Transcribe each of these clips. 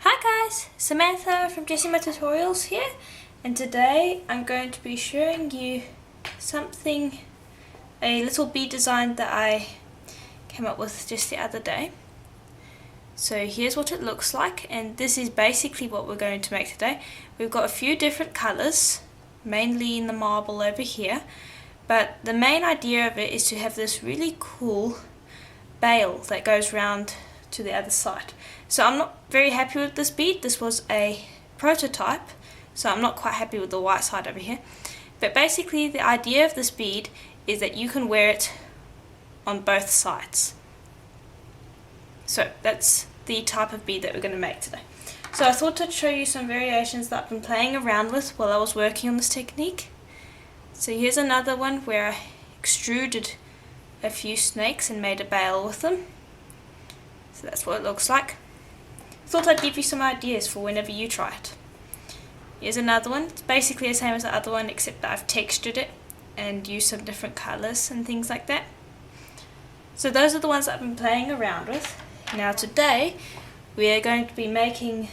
Hi guys, Samantha from Jessima Tutorials here, and today I'm going to be showing you a little bead design that I came up with just the other day. So here's what it looks like, and this is basically what we're going to make today. We've got a few different colours, mainly in the marble over here, but the main idea of it is to have this really cool bail that goes round to the other side. So I'm not very happy with this bead. This was a prototype, so I'm not quite happy with the white side over here. But basically the idea of this bead is that you can wear it on both sides. So that's the type of bead that we're going to make today. So I thought I'd show you some variations that I've been playing around with while I was working on this technique. So here's another one where I extruded a few snakes and made a bail with them. So that's what it looks like. Thought I'd give you some ideas for whenever you try it. Here's another one. It's basically the same as the other one, except that I've textured it and used some different colours and things like that. So those are the ones that I've been playing around with. Now today we are going to be making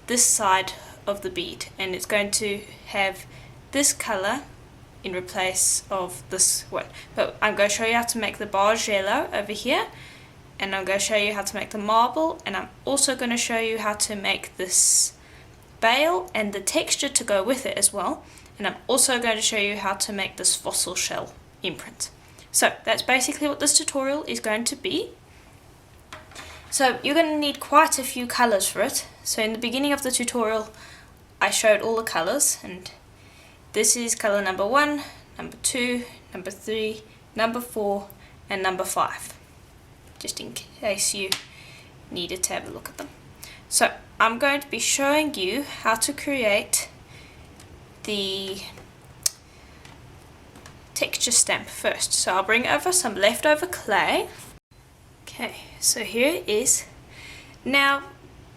this side of the bead, and it's going to have this colour in replace of this one. But I'm going to show you how to make the barge yellow over here, and I'm going to show you how to make the marble, and I'm also going to show you how to make this bail and the texture to go with it as well, and I'm also going to show you how to make this fossil shell imprint. So that's basically what this tutorial is going to be. So you're going to need quite a few colours for it. So in the beginning of the tutorial I showed all the colours, and this is colour number 1, number 2, number 3, number 4 and number 5. Just in case you needed to have a look at them. So I'm going to be showing you how to create the texture stamp first. So I'll bring over some leftover clay. Okay, so here it is. Now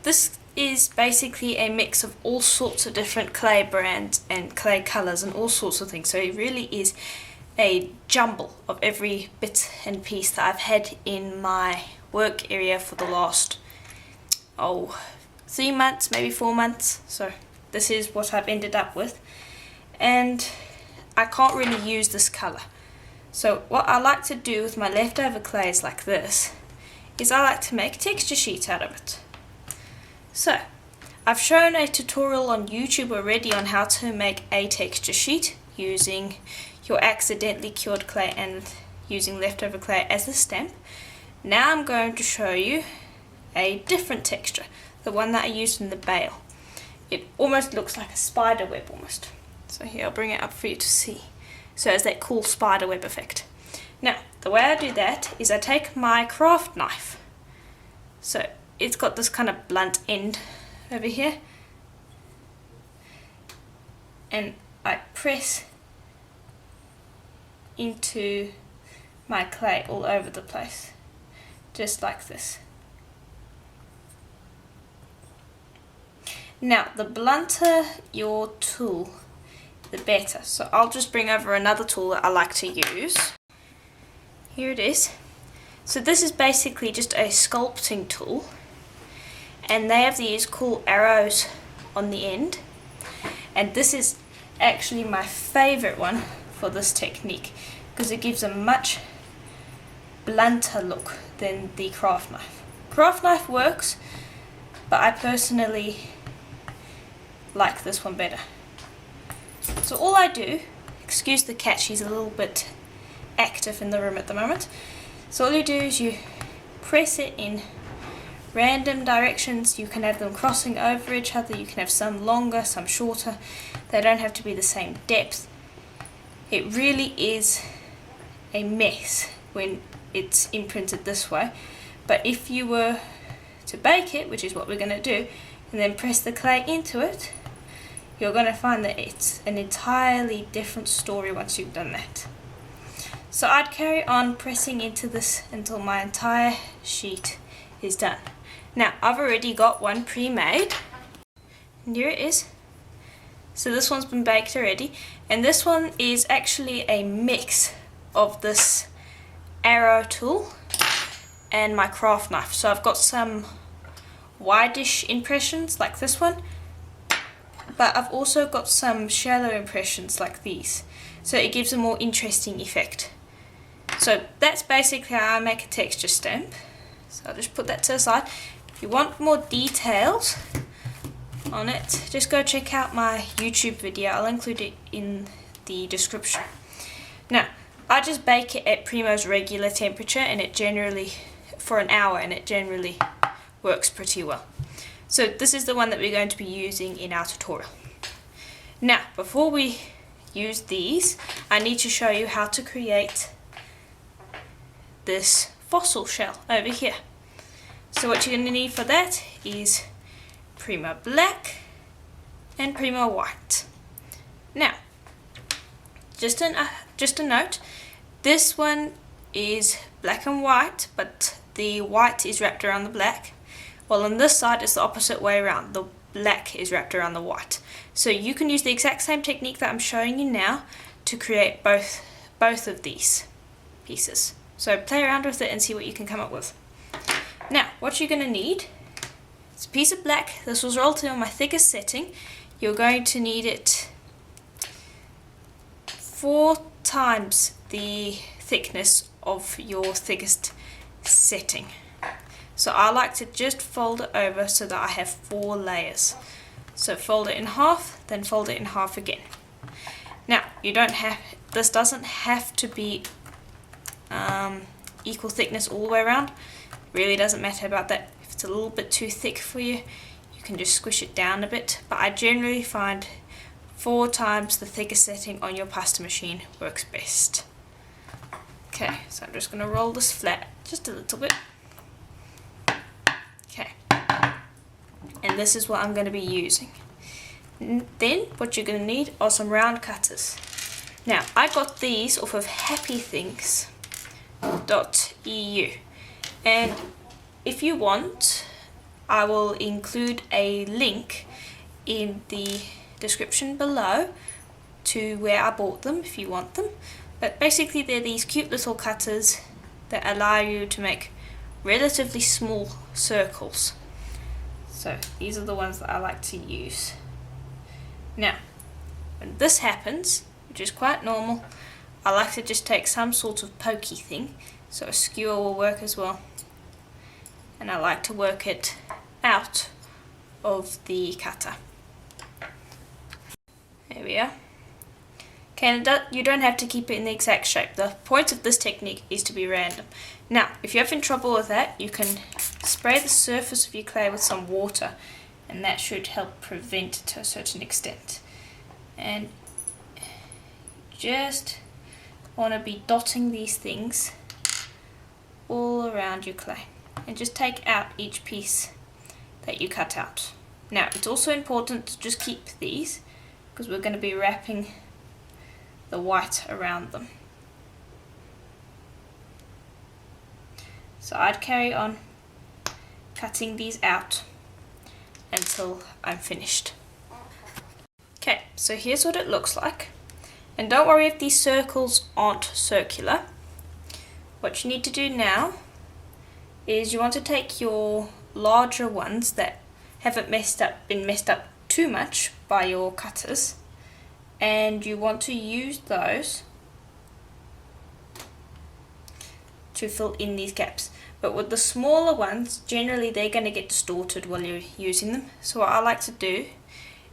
this is basically a mix of all sorts of different clay brands and clay colours and all sorts of things. So it really is a jumble of every bit and piece that I've had in my work area for the last 3 months, maybe 4 months. So this is what I've ended up with, and I can't really use this colour. So what I like to do with my leftover clays like this is I like to make texture sheets out of it. So I've shown a tutorial on YouTube already on how to make a texture sheet using your accidentally cured clay and using leftover clay as a stamp. Now I'm going to show you a different texture, the one that I used in the bail. It almost looks like a spider web almost. So here, I'll bring it up for you to see. So it has that cool spider web effect. Now the way I do that is I take my craft knife. So it's got this kind of blunt end over here, and I press into my clay all over the place, just like this. Now the blunter your tool, the better. So I'll just bring over another tool that I like to use. Here it is. So this is basically just a sculpting tool, and they have these cool arrows on the end, and this is actually my favourite one for this technique because it gives a much blunter look than the craft knife. Craft knife works, but I personally like this one better. So all I do, excuse the cat, she's a little bit active in the room at the moment. So all you do is you press it in random directions. You can have them crossing over each other, you can have some longer, some shorter. They don't have to be the same depth. It really is a mess when it's imprinted this way, but if you were to bake it, which is what we're going to do, and then press the clay into it, you're going to find that it's an entirely different story once you've done that. So I'd carry on pressing into this until my entire sheet is done. Now I've already got one pre-made, and here it is. So this one's been baked already, and this one is actually a mix of this arrow tool and my craft knife. So I've got some wideish impressions like this one, but I've also got some shallow impressions like these, so it gives a more interesting effect. So that's basically how I make a texture stamp. So I'll just put that to the side. If you want more details on it, just go check out my YouTube video. I'll include it in the description. Now, I just bake it at Primo's regular temperature, and it generally, for an hour, and it generally works pretty well. So this is the one that we're going to be using in our tutorial. Now, before we use these, I need to show you how to create this fossil shell over here. So what you're going to need for that is Primo Black and Primo White. Now, just a note, this one is black and white, but the white is wrapped around the black, while on this side it's the opposite way around. The black is wrapped around the white. So you can use the exact same technique that I'm showing you now to create both of these pieces. So play around with it and see what you can come up with. Now, what you're going to need is a piece of black. This was rolled on my thickest setting. You're going to need it 4 times the thickness of your thickest setting. So I like to just fold it over so that I have 4 layers. So fold it in half, then fold it in half again. Now, this doesn't have to be equal thickness all the way around. It really doesn't matter about that. If it's a little bit too thick for you, you can just squish it down a bit. But I generally find 4 times the thickest setting on your pasta machine works best. Okay, so I'm just going to roll this flat just a little bit. Okay, and this is what I'm going to be using. Then what you're going to need are some round cutters. Now, I got these off of happythings.eu, and if you want, I will include a link in the description below to where I bought them if you want them. But basically they're these cute little cutters that allow you to make relatively small circles. So these are the ones that I like to use. Now, when this happens, which is quite normal, I like to just take some sort of pokey thing, so a skewer will work as well, and I like to work it out of the cutter. There we are. Okay, and you don't have to keep it in the exact shape. The point of this technique is to be random. Now, if you're having trouble with that, you can spray the surface of your clay with some water, and that should help prevent it to a certain extent. And just want to be dotting these things all around your clay, and just take out each piece that you cut out. Now, it's also important to just keep these, because we're going to be wrapping the white around them. So I'd carry on cutting these out until I'm finished. Okay, so here's what it looks like. And don't worry if these circles aren't circular. What you need to do now is you want to take your larger ones that haven't been messed up too much by your cutters, and you want to use those to fill in these gaps. But with the smaller ones, generally they're going to get distorted while you're using them. So what I like to do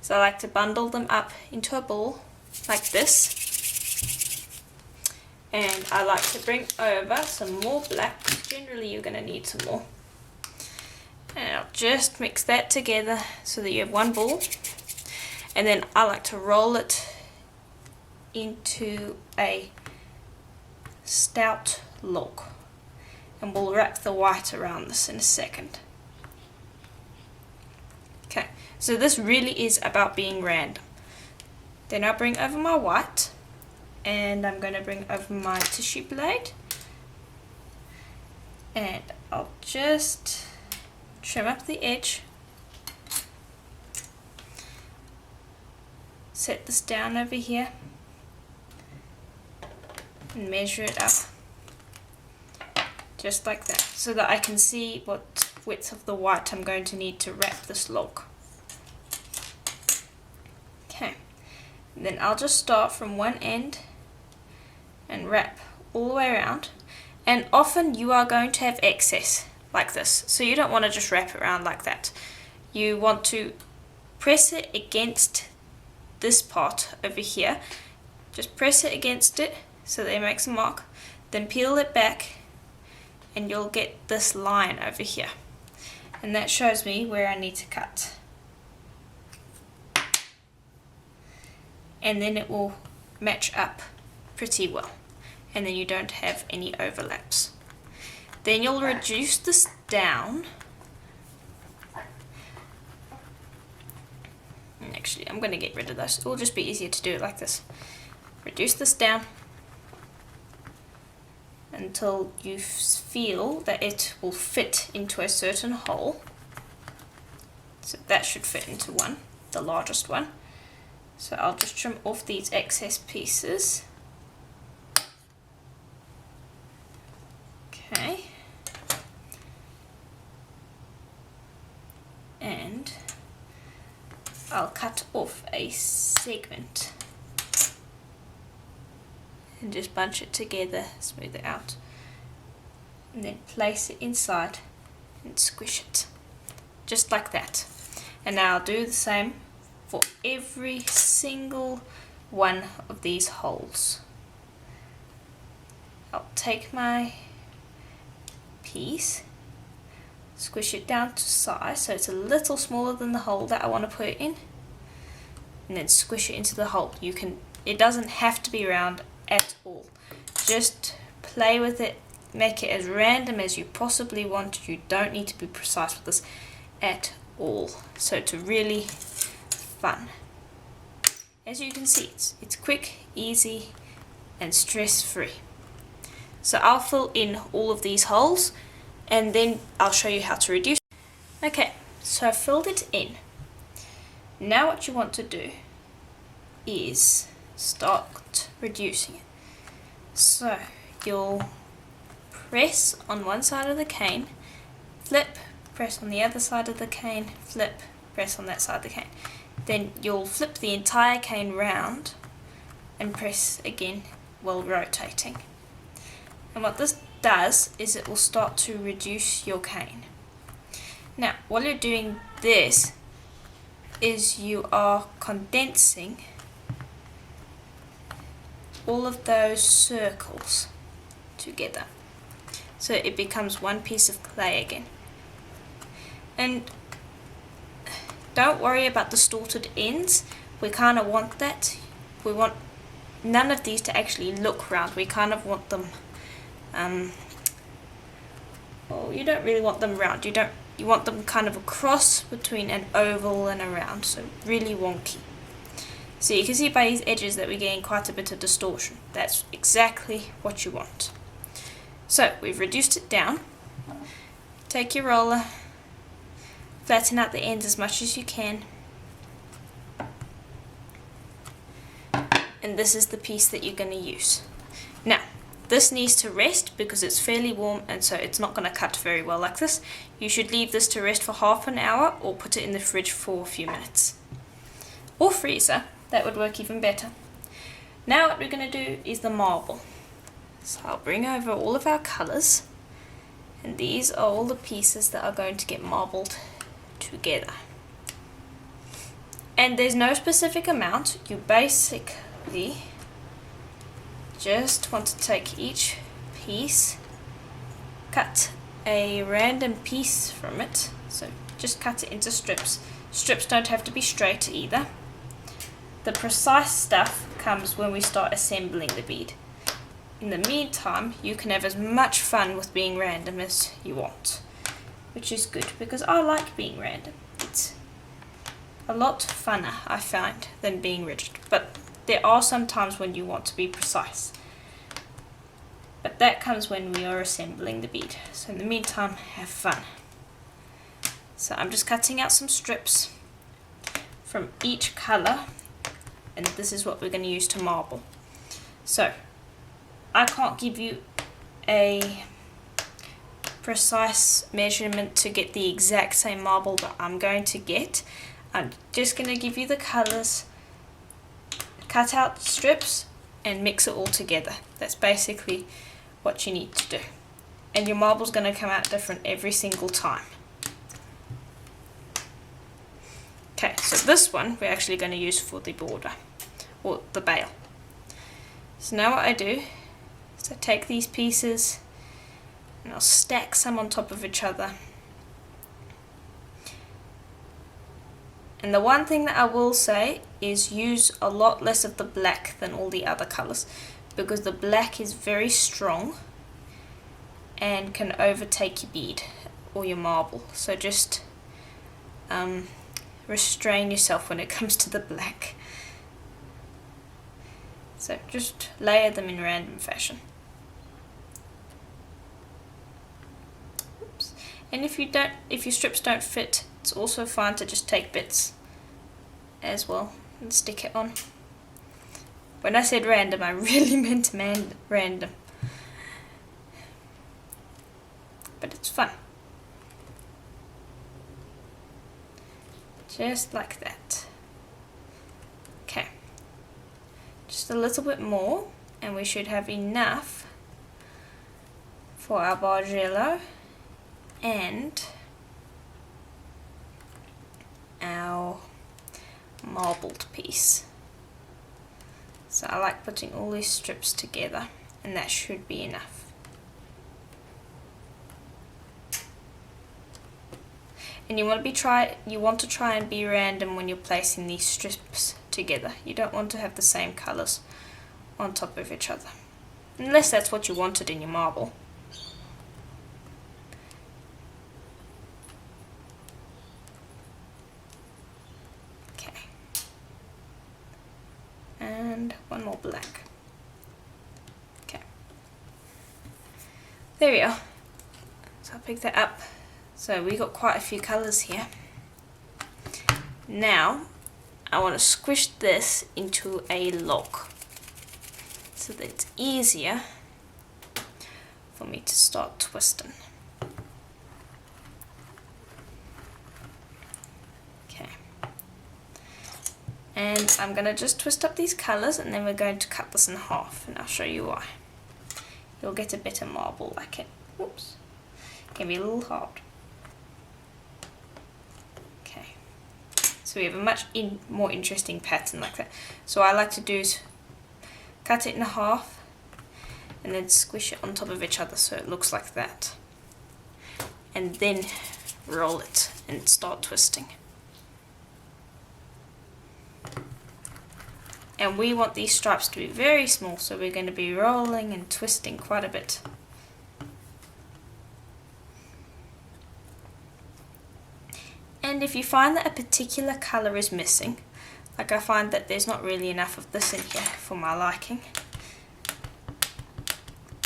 is I like to bundle them up into a ball like this, and I like to bring over some more black. Generally you're going to need some more, and I'll just mix that together so that you have one ball, and then I like to roll it into a stout log, and we'll wrap the white around this in a second. Okay, so this really is about being random. Then I'll bring over my white, and I'm going to bring over my tissue blade, and I'll just trim up the edge, set this down over here, measure it up just like that, so that I can see what width of the white I'm going to need to wrap this log. Okay, and then I'll just start from one end and wrap all the way around. And often you are going to have excess like this, so you don't want to just wrap it around like that. You want to press it against this part over here. Just press it against it so that it makes a mark, then peel it back and you'll get this line over here, and that shows me where I need to cut, and then it will match up pretty well, and then you don't have any overlaps. Then you'll reduce this down. And actually, I'm going to get rid of those. It will just be easier to do it like this. Reduce this down until you feel that it will fit into a certain hole. So that should fit into one, the largest one. So I'll just trim off these excess pieces. Okay. And I'll cut off a segment and just bunch it together, smooth it out, and then place it inside and squish it, just like that. And now I'll do the same for every single one of these holes. I'll take my piece, squish it down to size so it's a little smaller than the hole that I want to put it in, and then squish it into the hole. It doesn't have to be round at all. Just play with it, make it as random as you possibly want. You don't need to be precise with this at all. So it's really fun. As you can see, it's quick, easy, and stress-free. So I'll fill in all of these holes and then I'll show you how to reduce. Okay, so I filled it in. Now what you want to do is start reducing it. So you'll press on one side of the cane, flip, press on the other side of the cane, flip, press on that side of the cane. Then you'll flip the entire cane round and press again while rotating. And what this does is it will start to reduce your cane. Now, while you're doing this, is you are condensing all of those circles together, so it becomes one piece of clay again. And don't worry about the distorted ends. We kind of want that. We want none of these to actually look round. We kind of want them well, you don't really want them round. You want them kind of a cross between an oval and a round, so really wonky. So you can see by these edges that we're getting quite a bit of distortion. That's exactly what you want. So we've reduced it down. Take your roller, flatten out the ends as much as you can, and this is the piece that you're going to use. Now, this needs to rest because it's fairly warm, and so it's not going to cut very well like this. You should leave this to rest for half an hour or put it in the fridge for a few minutes. Or freezer, that would work even better. Now what we're going to do is the marble. So I'll bring over all of our colours, and these are all the pieces that are going to get marbled together. And there's no specific amount. You basically just want to take each piece, cut a random piece from it, so just cut it into strips. Strips don't have to be straight either. The precise stuff comes when we start assembling the bead. In the meantime, you can have as much fun with being random as you want, which is good because I like being random. It's a lot funner, I find, than being rigid, but there are some times when you want to be precise. But that comes when we are assembling the bead. So in the meantime, have fun. So I'm just cutting out some strips from each colour, and this is what we're going to use to marble. So I can't give you a precise measurement to get the exact same marble that I'm going to get. I'm just going to give you the colours, cut out strips and mix it all together. That's basically what you need to do. And your marble's going to come out different every single time. Okay, so this one we're actually going to use for the border, or the bail. So now what I do is I take these pieces and I'll stack some on top of each other. And the one thing that I will say is use a lot less of the black than all the other colours, because the black is very strong and can overtake your bead or your marble. So just restrain yourself when it comes to the black. So just layer them in random fashion. Oops. And if your strips don't fit, it's also fine to just take bits as well and stick it on. When I said random, I really meant random. But it's fun. Just like that. Okay. Just a little bit more and we should have enough for our Bargello and our marbled piece. So I like putting all these strips together, and that should be enough. And you want to try and be random when you're placing these strips together. You don't want to have the same colours on top of each other, unless that's what you wanted in your marble. And one more black. Okay. There we are. So I'll pick that up. So we got quite a few colours here. Now I want to squish this into a log so that it's easier for me to start twisting. And I'm going to just twist up these colours and then we're going to cut this in half, and I'll show you why. You'll get a better marble like it. Oops. It can be a little hard. Okay. So we have a much more interesting pattern like that. So what I like to do is cut it in half and then squish it on top of each other so it looks like that. And then roll it and start twisting. And we want these stripes to be very small, so we're going to be rolling and twisting quite a bit. And if you find that a particular colour is missing, like I find that there's not really enough of this in here for my liking,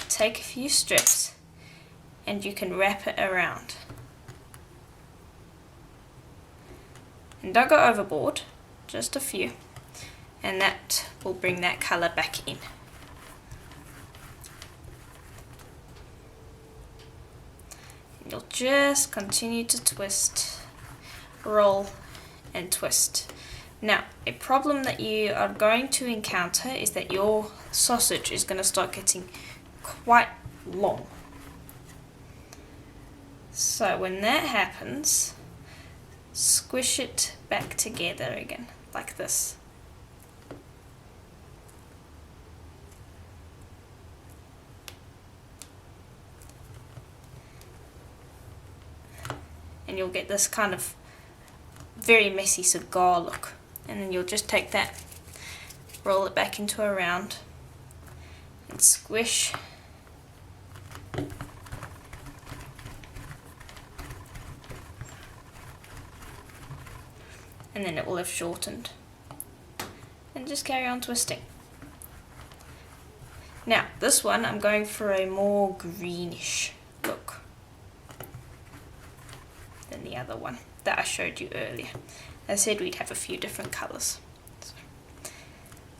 take a few strips and you can wrap it around. And don't go overboard, just a few. And that will bring that colour back in. And you'll just continue to twist, roll and twist. Now, a problem that you are going to encounter is that your sausage is going to start getting quite long. So when that happens, squish it back together again, like this. And you'll get this kind of very messy cigar look. And then you'll just take that, roll it back into a round, and squish. And then it will have shortened. And just carry on twisting. Now, this one I'm going for a more greenish look than the other one that I showed you earlier. I said we'd have a few different colours. So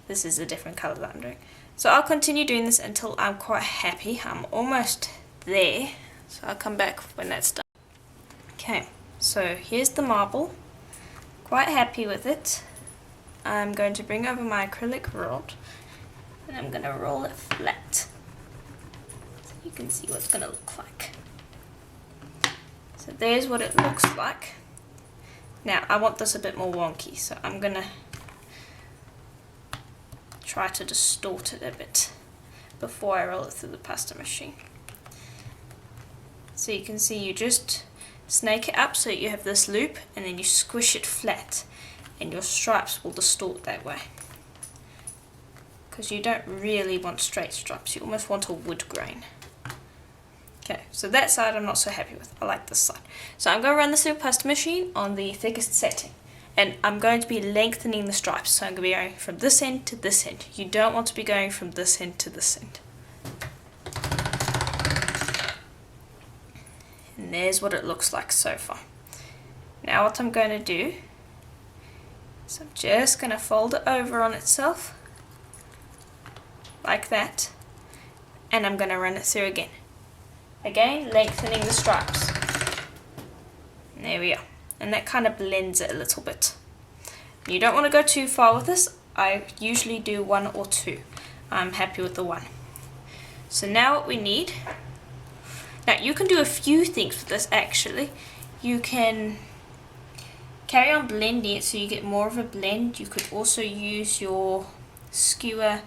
this is a different colour that I'm doing. So I'll continue doing this until I'm quite happy. I'm almost there. So I'll come back when that's done. Okay, so here's the marble. Quite happy with it. I'm going to bring over my acrylic rod and I'm going to roll it flat so you can see what it's going to look like. So there's what it looks like. Now I want this a bit more wonky, so I'm going to try to distort it a bit before I roll it through the pasta machine. So you can see you just snake it up so you have this loop and then you squish it flat and your stripes will distort that way. Because you don't really want straight stripes, you almost want a wood grain. Okay, so that side I'm not so happy with, I like this side. So I'm going to run this through a pasta machine on the thickest setting. And I'm going to be lengthening the stripes, so I'm going to be going from this end to this end. You don't want to be going from this end to this end. And there's what it looks like so far. Now what I'm going to do is I'm just going to fold it over on itself, like that, and I'm going to run it through again. Again, lengthening the stripes. And there we are. And that kind of blends it a little bit. You don't want to go too far with this. I usually do 1 or 2. I'm happy with the 1. So now what we need, now you can do a few things with this actually. You can carry on blending it so you get more of a blend. You could also use your skewer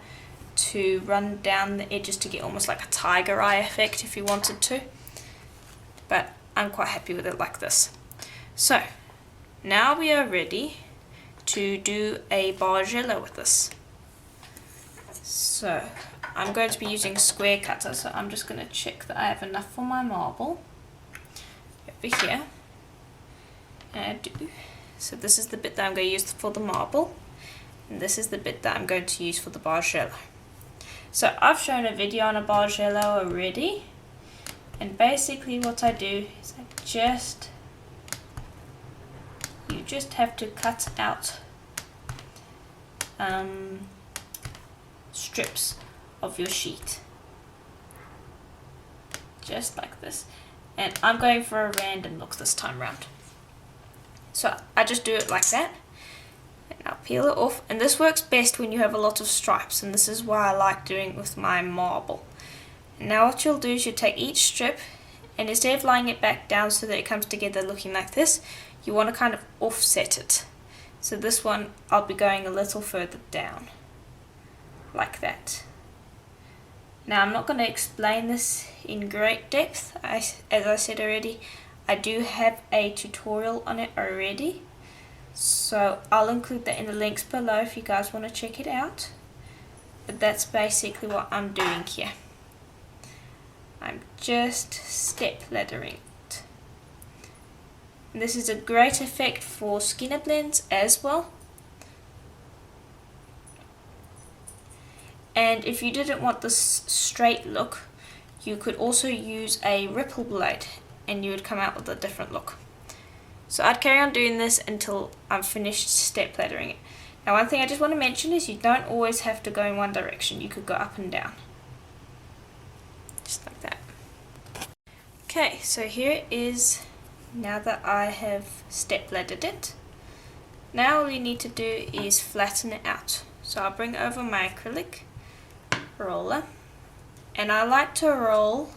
to run down the edges to get almost like a tiger eye effect if you wanted to. But I'm quite happy with it like this. So, now we are ready to do a bargello with this. So, I'm going to be using a square cutter, so I'm just going to check that I have enough for my marble. Over here. And I do. So this is the bit that I'm going to use for the marble. And this is the bit that I'm going to use for the bargello. So, I've shown a video on a bargello already. And basically what I do is you just have to cut out strips of your sheet, just like this, and I'm going for a random look this time round. So I just do it like that, and I'll peel it off, and this works best when you have a lot of stripes, and this is why I like doing it with my marble. And now what you'll do is you take each strip, and instead of lying it back down so that it comes together looking like this, you want to kind of offset it. So this one I'll be going a little further down, like that. Now I'm not going to explain this in great depth, as I said already, I do have a tutorial on it already, so I'll include that in the links below if you guys want to check it out. But that's basically what I'm doing here. I'm just step laddering it. And this is a great effect for skinner blends as well. And if you didn't want this straight look, you could also use a ripple blade and you would come out with a different look. So I'd carry on doing this until I'm finished step laddering it. Now one thing I just want to mention is you don't always have to go in one direction, you could go up and down. Just like that. Okay, so here it is now that I have step laddered it. Now all you need to do is flatten it out. So I'll bring over my acrylic roller, and I like to roll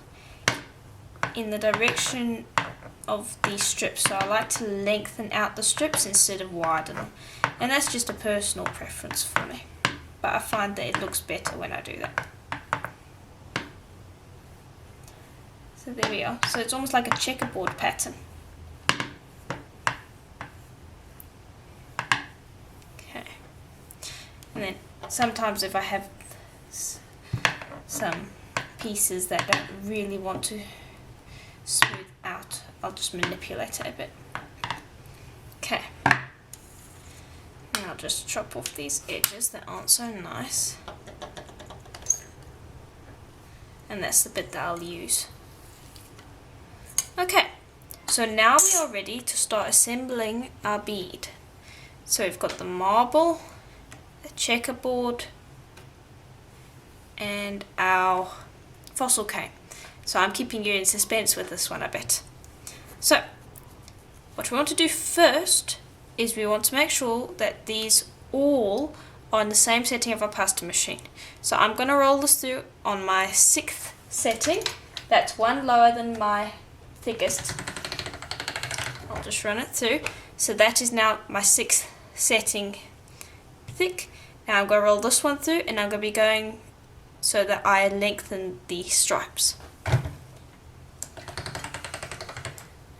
in the direction of the strips, so I like to lengthen out the strips instead of widen them, and that's just a personal preference for me, but I find that it looks better when I do that. So there we are, so it's almost like a checkerboard pattern. Okay, and then sometimes if I have some pieces that don't really want to smooth out, I'll just manipulate it a bit. Okay, now I'll just chop off these edges that aren't so nice, and that's the bit that I'll use. Okay, so now we are ready to start assembling our bead. So we've got the marble, the checkerboard, and our fossil cane. So I'm keeping you in suspense with this one, I bet. So, what we want to do first is we want to make sure that these all are in the same setting of our pasta machine. So I'm going to roll this through on my 6th setting. That's one lower than my thickest. I'll just run it through. So that is now my 6th setting thick. Now I'm going to roll this one through, and I'm going to be going so that I lengthen the stripes.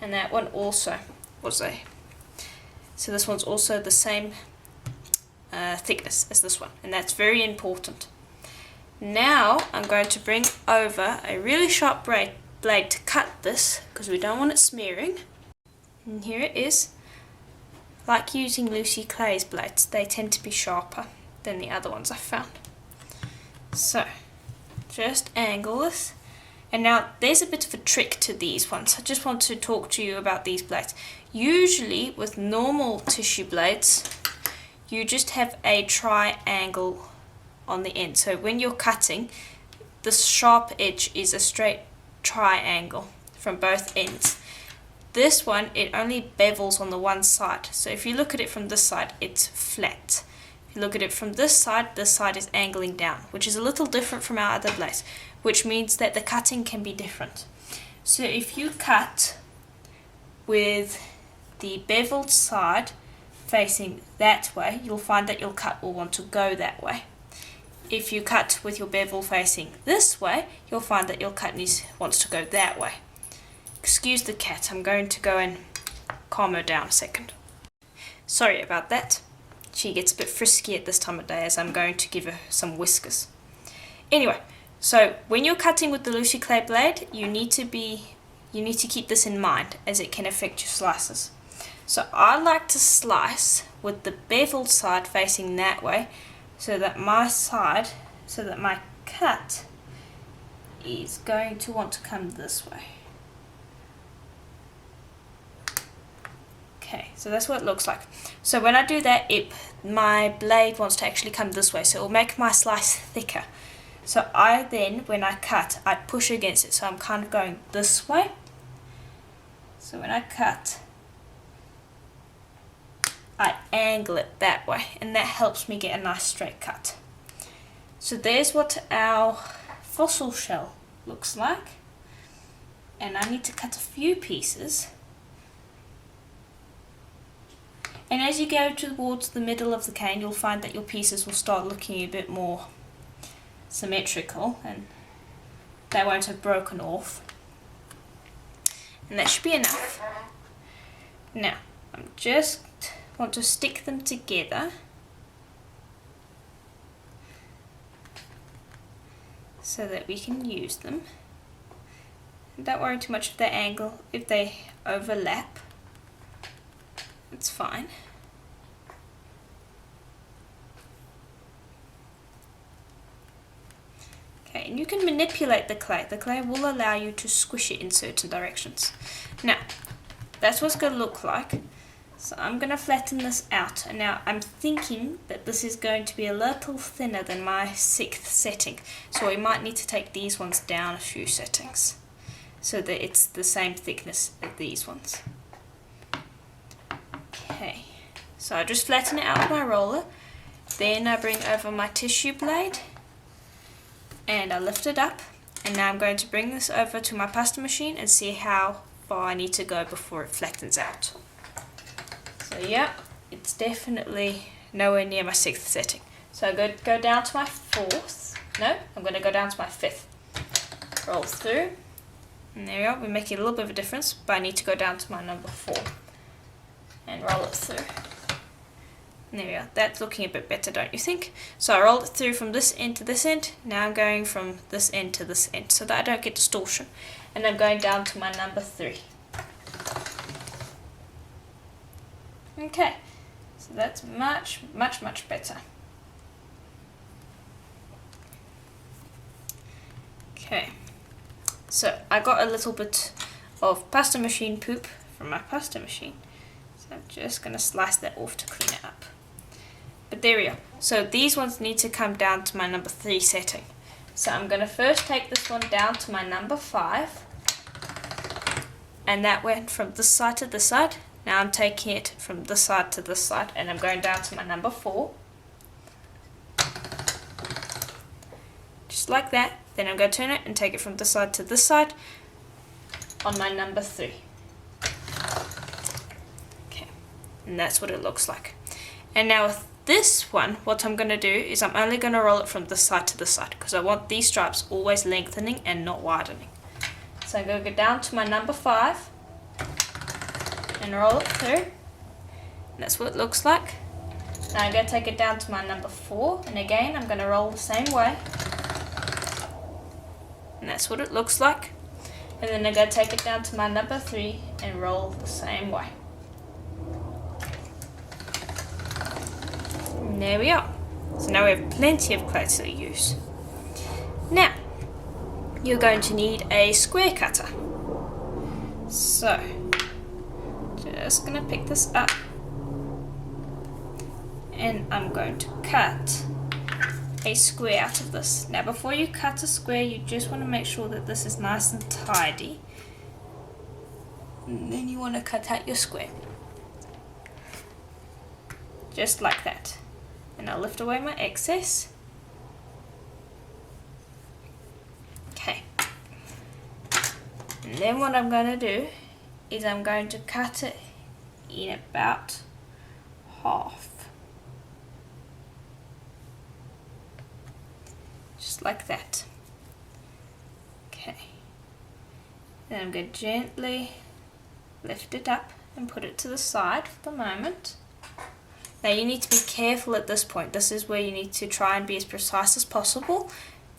And that one also was so this one's also the same thickness as this one, and that's very important. Now I'm going to bring over a really sharp blade to cut this, because we don't want it smearing. And here it is. Like using Lucy Clay's blades, they tend to be sharper than the other ones I've found. So just angle this. And now there's a bit of a trick to these ones. I just want to talk to you about these blades. Usually with normal tissue blades, you just have a triangle on the end. So when you're cutting, the sharp edge is a straight triangle from both ends. This one, it only bevels on the one side. So if you look at it from this side, it's flat. If you look at it from this side is angling down, which is a little different from our other blades, which means that the cutting can be different. So if you cut with the beveled side facing that way, you'll find that your cut will want to go that way. If you cut with your bevel facing this way, you'll find that your cut wants to go that way. Excuse the cat, I'm going to go and calm her down a second. Sorry about that. She gets a bit frisky at this time of day as I'm going to give her some whiskers. Anyway, so when you're cutting with the Lucy Clay blade, you need to keep this in mind, as it can affect your slices. So I like to slice with the beveled side facing that way, so that my cut is going to want to come this way. Okay, so that's what it looks like. So when I do that, my blade wants to actually come this way, so it will make my slice thicker. So I then, when I cut, I push against it, so I'm kind of going this way. So when I cut, I angle it that way, and that helps me get a nice straight cut. So there's what our fossil shell looks like, and I need to cut a few pieces. And as you go towards the middle of the cane, you'll find that your pieces will start looking a bit more symmetrical, and they won't have broken off. And that should be enough. Now, I just want to stick them together so that we can use them. And don't worry too much of the angle. If they overlap, it's fine. Okay, and you can manipulate the clay. The clay will allow you to squish it in certain directions. Now, that's what it's going to look like. So I'm going to flatten this out. And now I'm thinking that this is going to be a little thinner than my 6th setting. So we might need to take these ones down a few settings so that it's the same thickness as these ones. Okay, so I just flatten it out with my roller. Then I bring over my tissue blade and I lift it up, and now I'm going to bring this over to my pasta machine and see how far I need to go before it flattens out. So yeah, it's definitely nowhere near my 6th setting. So I go down to my 4th. No, I'm going to go down to my 5th. Roll through, and there we are. We're making a little bit of a difference, but I need to go down to my number 4 and roll it through. And there we are. That's looking a bit better, don't you think? So I rolled it through from this end to this end. Now I'm going from this end to this end so that I don't get distortion. And I'm going down to my number 3. Okay, so that's much, much, much better. Okay, so I got a little bit of pasta machine poop from my pasta machine. So I'm just going to slice that off to clean it up. But there we are. So these ones need to come down to my number 3 setting. So I'm going to first take this one down to my number 5, and that went from this side to this side. Now I'm taking it from this side to this side, and I'm going down to my number 4, just like that. Then I'm going to turn it and take it from this side to this side on my number 3. Okay, and that's what it looks like. And now with this one, what I'm going to do is I'm only going to roll it from this side to this side, because I want these stripes always lengthening and not widening. So I'm going to go down to my number 5 and roll it through. And that's what it looks like. Now I'm going to take it down to my number 4, and again I'm going to roll the same way. And that's what it looks like. And then I'm going to take it down to my number 3 and roll the same way. And there we are. So now we have plenty of clay to use. Now, you're going to need a square cutter. So, just going to pick this up. And I'm going to cut a square out of this. Now, before you cut a square, you just want to make sure that this is nice and tidy. And then you want to cut out your square. Just like that. And I'll lift away my excess. Okay. And then what I'm going to do is I'm going to cut it in about half. Just like that. Okay. Then I'm going to gently lift it up and put it to the side for the moment. Now you need to be careful at this point. This is where you need to try and be as precise as possible,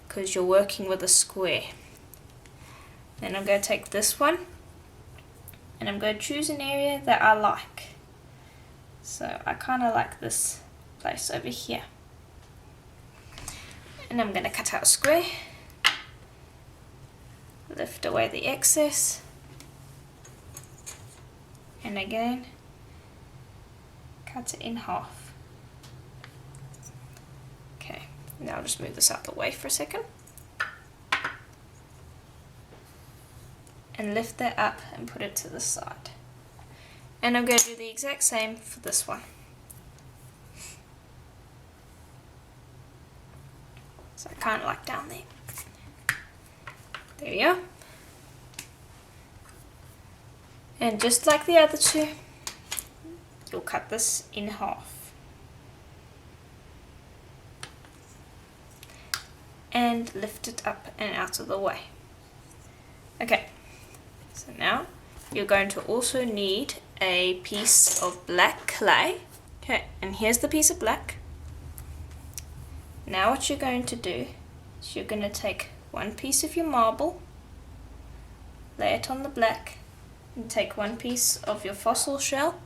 because you're working with a square. Then I'm going to take this one and I'm going to choose an area that I like. So I kind of like this place over here. And I'm going to cut out a square, lift away the excess, and again cut it in half. Okay, now I'll just move this out of the way for a second. And lift that up and put it to the side. And I'm going to do the exact same for this one. So kind of like down there. There we are. And just like the other two, you'll cut this in half. And lift it up and out of the way. Okay, so now you're going to also need a piece of black clay. Okay, and here's the piece of black. Now what you're going to do is you're going to take one piece of your marble, lay it on the black, and take one piece of your fossil shell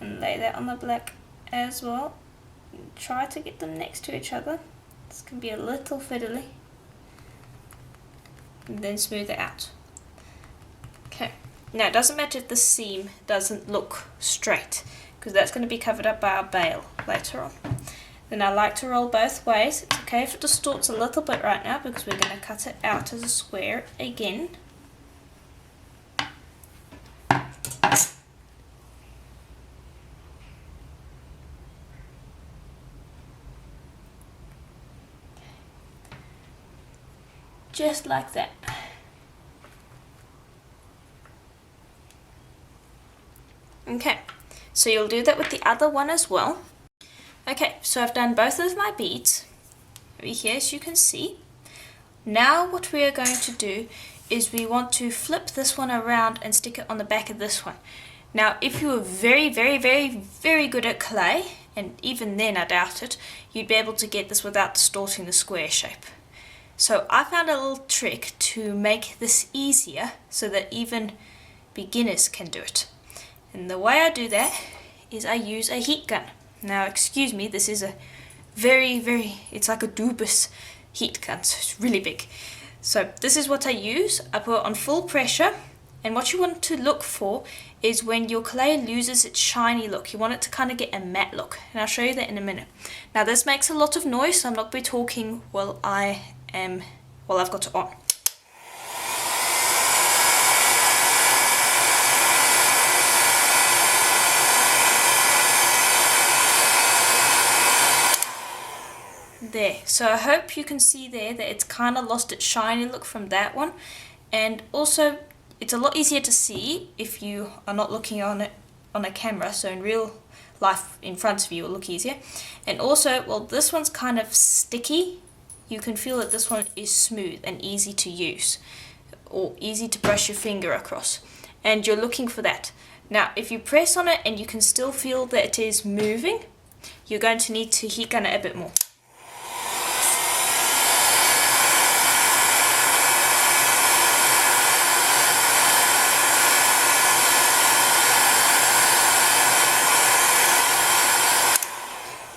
and lay that on the black as well. And try to get them next to each other. This can be a little fiddly. And then smooth it out. Okay, now it doesn't matter if the seam doesn't look straight, because that's going to be covered up by our bail later on. Then I like to roll both ways. It's okay if it distorts a little bit right now, because we're going to cut it out as a square again. Just like that. Okay, so you'll do that with the other one as well. Okay, so I've done both of my beads over here, as you can see. Now what we are going to do is we want to flip this one around and stick it on the back of this one. Now if you were very good at clay, and even then I doubt it, you'd be able to get this without distorting the square shape. So I found a little trick to make this easier so that even beginners can do it. And the way I do that is I use a heat gun. Now excuse me, this is a it's like a Dubus heat gun, so it's really big. So this is what I use. I put it on full pressure And what you want to look for is when your clay loses its shiny look. You want it to kind of get a matte look, and I'll show you that in a minute. Now this makes a lot of noise, so I'm not going to be talking while I've got it on. There, so I hope you can see there that it's kind of lost its shiny look from that one, and also it's a lot easier to see if you are not looking on it on a camera, so in real life in front of you it will look easier. And also, well, this one's kind of sticky. You can feel that this one is smooth and easy to use, or easy to brush your finger across, and you're looking for that. Now if you press on it and you can still feel that it is moving, you're going to need to heat gun it a bit more.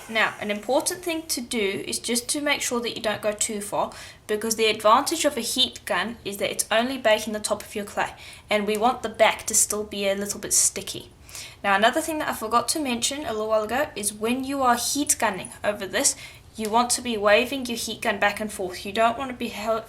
Now, an important thing to do is just to make sure that you don't go too far, because the advantage of a heat gun is that it's only baking the top of your clay, and we want the back to still be a little bit sticky. Now, another thing that I forgot to mention a little while ago is when you are heat gunning over this, you want to be waving your heat gun back and forth. You don't want to be holding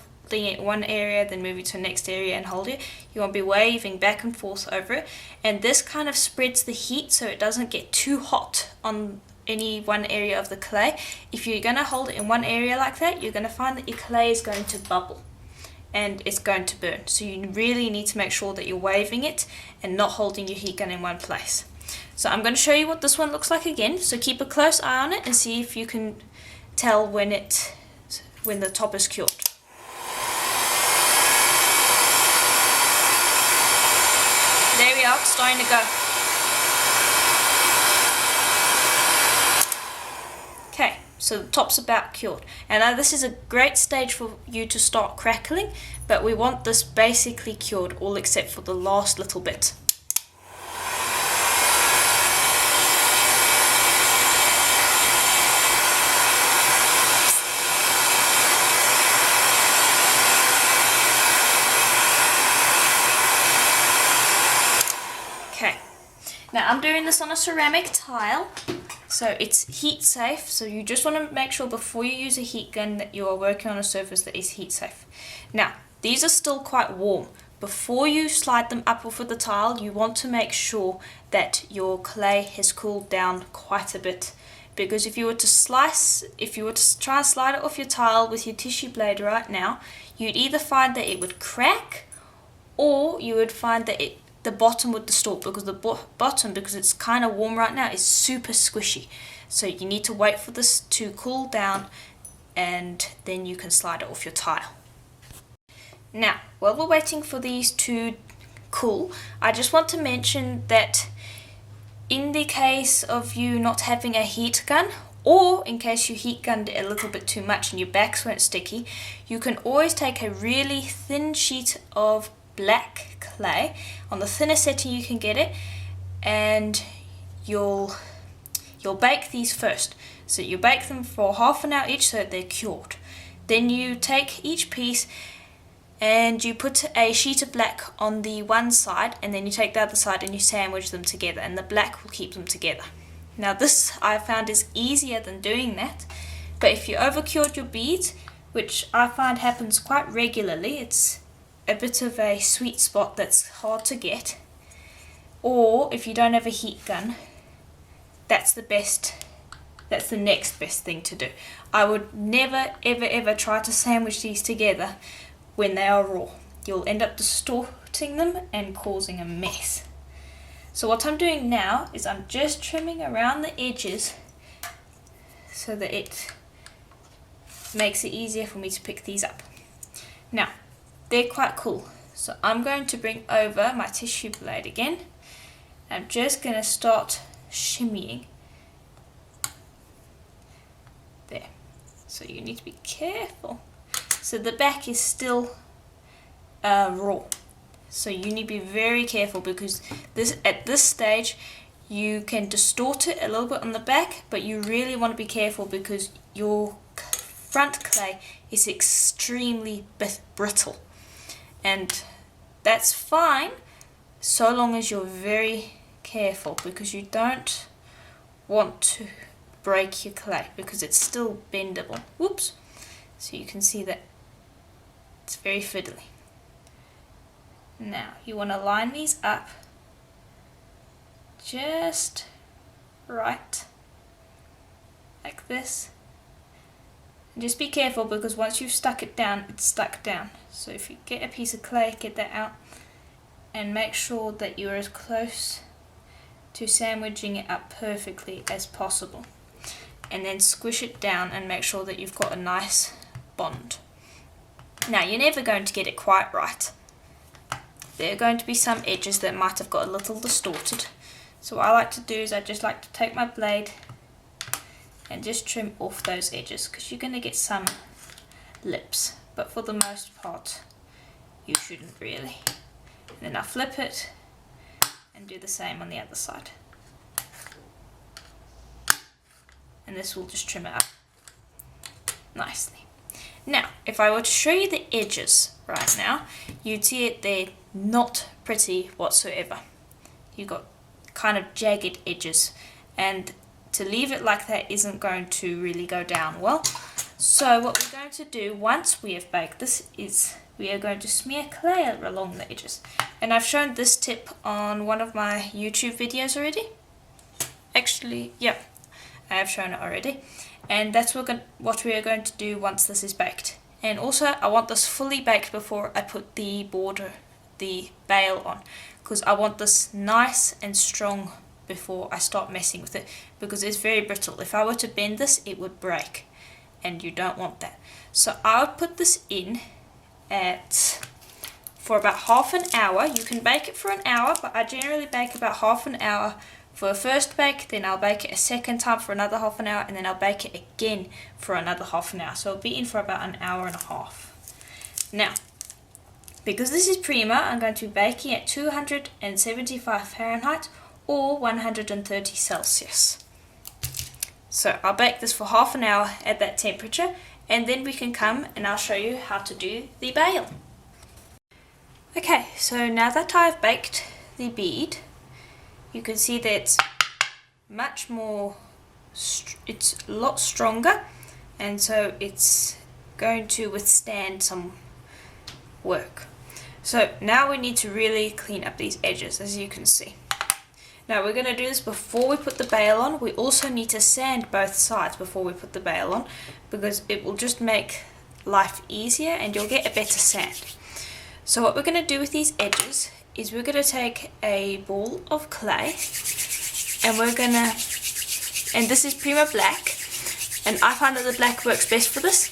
it one area, then moving to the next area and hold it. You want to be waving back and forth over it, and this kind of spreads the heat so it doesn't get too hot on any one area of the clay. If you're going to hold it in one area like that, you're going to find that your clay is going to bubble and it's going to burn. So you really need to make sure that you're waving it and not holding your heat gun in one place. So I'm going to show you what this one looks like again, so keep a close eye on it and see if you can tell when the top is cured. There we are, it's starting to go. Okay, so the top's about cured, and now this is a great stage for you to start crackling, but we want this basically cured, all except for the last little bit. Okay, now I'm doing this on a ceramic tile. So it's heat safe, so you just want to make sure before you use a heat gun that you are working on a surface that is heat safe. Now, these are still quite warm. Before you slide them up off of the tile, you want to make sure that your clay has cooled down quite a bit. Because if you were to try and slide it off your tile with your tissue blade right now, you'd either find that it would crack, or you would find that the bottom would distort, because the bottom, because it's kind of warm right now, is super squishy. So you need to wait for this to cool down, and then you can slide it off your tile. Now, while we're waiting for these to cool, I just want to mention that in the case of you not having a heat gun, or in case you heat gunned it a little bit too much and your backs weren't sticky, you can always take a really thin sheet of black clay, on the thinnest setting you can get it, and you'll bake these first. So you bake them for half an hour each so that they're cured. Then you take each piece and you put a sheet of black on the one side, and then you take the other side and you sandwich them together, and the black will keep them together. Now this I found is easier than doing that, but if you overcured your beads, which I find happens quite regularly, it's a bit of a sweet spot that's hard to get, or if you don't have a heat gun, that's the next best thing to do. I would never ever try to sandwich these together when they are raw. You'll end up distorting them and causing a mess. So what I'm doing now is I'm just trimming around the edges so that it makes it easier for me to pick these up. Now, they're quite cool, so I'm going to bring over my tissue blade again. I'm just going to start shimmying. There. So you need to be careful. So the back is still raw. So you need to be very careful, because at this stage you can distort it a little bit on the back, but you really want to be careful because your front clay is extremely brittle. And that's fine, so long as you're very careful, because you don't want to break your clay because it's still bendable. Whoops! So you can see that it's very fiddly. Now you want to line these up just right, like this. And just be careful, because once you've stuck it down, it's stuck down. So if you get a piece of clay, get that out and make sure that you're as close to sandwiching it up perfectly as possible. And then squish it down and make sure that you've got a nice bond. Now you're never going to get it quite right. There are going to be some edges that might have got a little distorted. So what I like to do is I just like to take my blade and just trim off those edges, because you're going to get some lips, but for the most part you shouldn't really. And then I flip it and do the same on the other side. And this will just trim it up nicely. Now, if I were to show you the edges right now, you'd see it, they're not pretty whatsoever. You've got kind of jagged edges, and to leave it like that isn't going to really go down well. So what we're going to do once we have baked this is we are going to smear clay along the edges. And I've shown this tip on one of my YouTube videos already. Actually, yeah, I have shown it already. And that's what we are going to do once this is baked. And also I want this fully baked before I put the border, the bail on, because I want this nice and strong before I start messing with it, because it's very brittle. If I were to bend this, it would break, and you don't want that. So I would put this in for about half an hour. You can bake it for an hour, but I generally bake about half an hour for a first bake, then I'll bake it a second time for another half an hour, and then I'll bake it again for another half an hour. So it'll be in for about an hour and a half. Now, because this is Prima, I'm going to be baking at 275 Fahrenheit or 130 Celsius. So I'll bake this for half an hour at that temperature, and then we can come and I'll show you how to do the bail. Okay, so now that I've baked the bead, you can see that it's much more, it's a lot stronger, and so it's going to withstand some work. So now we need to really clean up these edges, as you can see. Now we're going to do this before we put the bail on. We also need to sand both sides before we put the bail on, because it will just make life easier and you'll get a better sand. So what we're going to do with these edges is we're going to take a ball of clay, and we're going to, and this is Prima Black, and I find that the black works best for this.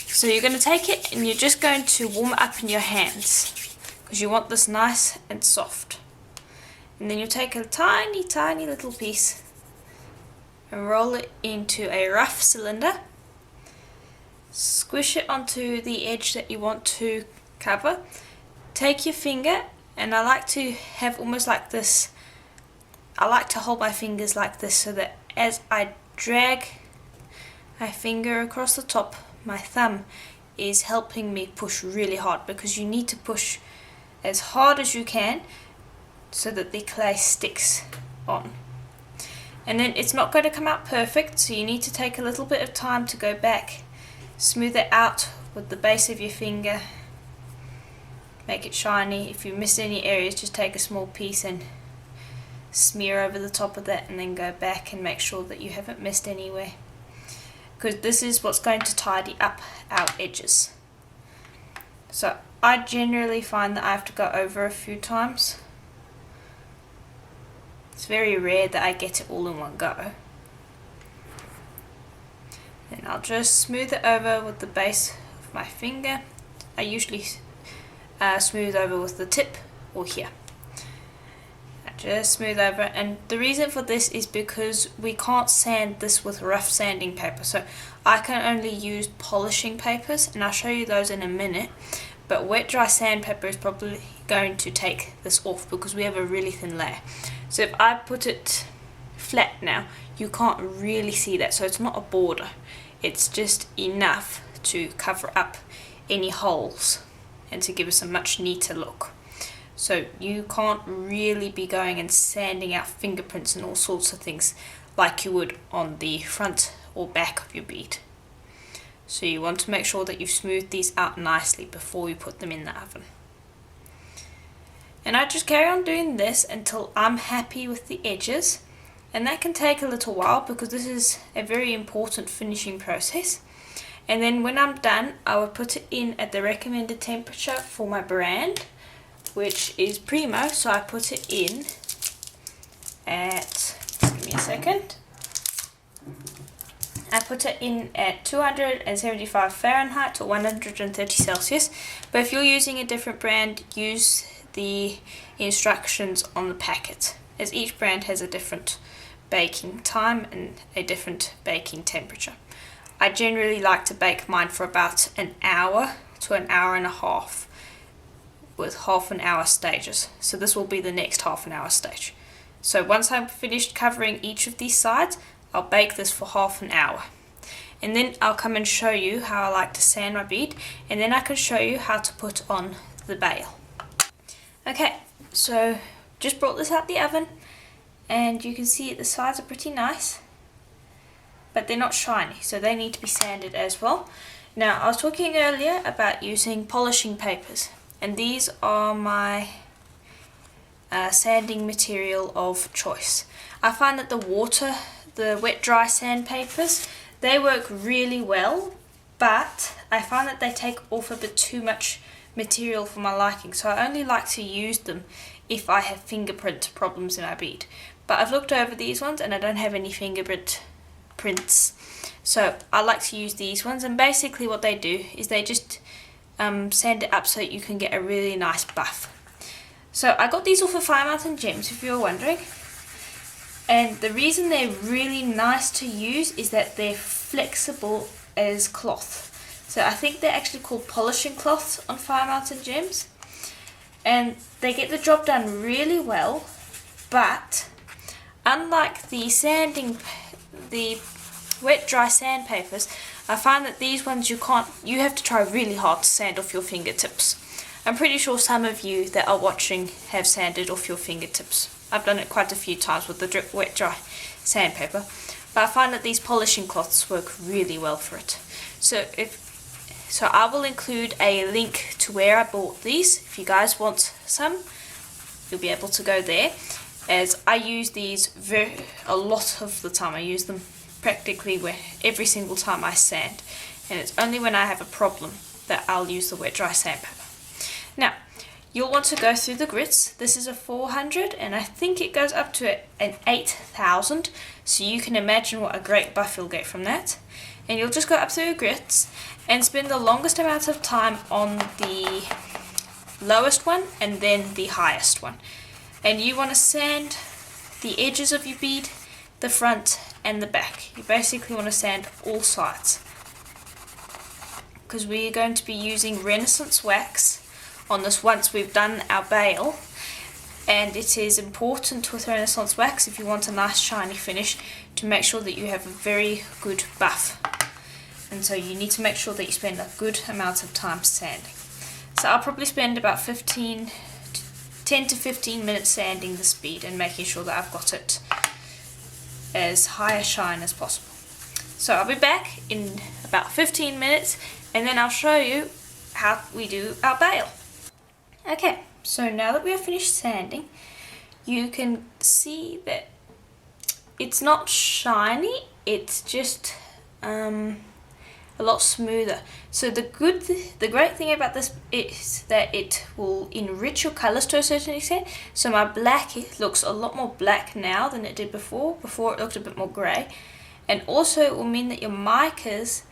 So you're going to take it and you're just going to warm it up in your hands, because you want this nice and soft. And then you take a tiny, tiny little piece and roll it into a rough cylinder. Squish it onto the edge that you want to cover. Take your finger, and I like to have almost like this, I like to hold my fingers like this, so that as I drag my finger across the top, my thumb is helping me push really hard, because you need to push as hard as you can so that the clay sticks on. And then it's not going to come out perfect, so you need to take a little bit of time to go back, smooth it out with the base of your finger, make it shiny. If you miss any areas, just take a small piece and smear over the top of that, and then go back and make sure that you haven't missed anywhere, because this is what's going to tidy up our edges. So I generally find that I have to go over a few times. It's very rare that I get it all in one go. Then I'll just smooth it over with the base of my finger. I usually smooth over with the tip or here. I just smooth over, and the reason for this is because we can't sand this with rough sanding paper, so I can only use polishing papers, and I'll show you those in a minute. But wet dry sandpaper is probably going to take this off, because we have a really thin layer. So if I put it flat now, you can't really see that, so it's not a border, it's just enough to cover up any holes and to give us a much neater look. So you can't really be going and sanding out fingerprints and all sorts of things like you would on the front or back of your bead. So you want to make sure that you've smoothed these out nicely before you put them in the oven. And I just carry on doing this until I'm happy with the edges, and that can take a little while because this is a very important finishing process. And then when I'm done, I will put it in at the recommended temperature for my brand, which is Primo. So I put it in at, give me a second, I put it in at 275 Fahrenheit or 130 Celsius. But if you're using a different brand, use the instructions on the packet, as each brand has a different baking time and a different baking temperature. I generally like to bake mine for about an hour to an hour and a half with half an hour stages. So this will be the next half an hour stage. So once I'm finished covering each of these sides, I'll bake this for half an hour. And then I'll come and show you how I like to sand my bead, and then I can show you how to put on the bail. Okay, so just brought this out the oven, and you can see the sides are pretty nice, but they're not shiny, so they need to be sanded as well. Now, I was talking earlier about using polishing papers, and these are my sanding material of choice. I find that the wet dry sandpapers, they work really well, but I find that they take off a bit too much material for my liking, so I only like to use them if I have fingerprint problems in my bead. But I've looked over these ones and I don't have any fingerprint prints, so I like to use these ones. And basically what they do is they just sand it up so that you can get a really nice buff. So I got these off of Fire Mountain Gems, if you're wondering, and the reason they're really nice to use is that they're flexible as cloth. So I think they're actually called polishing cloths on Fire Mountain Gems, and they get the job done really well. But unlike the wet dry sandpapers, I find that these ones you have to try really hard to sand off your fingertips. I'm pretty sure some of you that are watching have sanded off your fingertips. I've done it quite a few times with the wet dry sandpaper, but I find that these polishing cloths work really well for it. So I will include a link to where I bought these. If you guys want some, you'll be able to go there, as I use these a lot of the time. I use them practically every single time I sand, and it's only when I have a problem that I'll use the wet dry sandpaper. Now, you'll want to go through the grits. This is a 400, and I think it goes up to an 8000, so you can imagine what a great buff you'll get from that. And you'll just go up through the grits and spend the longest amount of time on the lowest one and then the highest one. And you want to sand the edges of your bead, the front and the back. You basically want to sand all sides, because we're going to be using Renaissance wax on this once we've done our bail, and it is important with Renaissance wax, if you want a nice shiny finish, to make sure that you have a very good buff. And so you need to make sure that you spend a good amount of time sanding. So I'll probably spend about 10 to 15 minutes sanding this bead and making sure that I've got it as high a shine as possible. So I'll be back in about 15 minutes, and then I'll show you how we do our bail. Okay, so now that we have finished sanding, you can see that it's not shiny, it's just a lot smoother. So the great thing about this is that it will enrich your colours to a certain extent. So my black, it looks a lot more black now than it did before. Before it looked a bit more grey. And also it will mean that your micas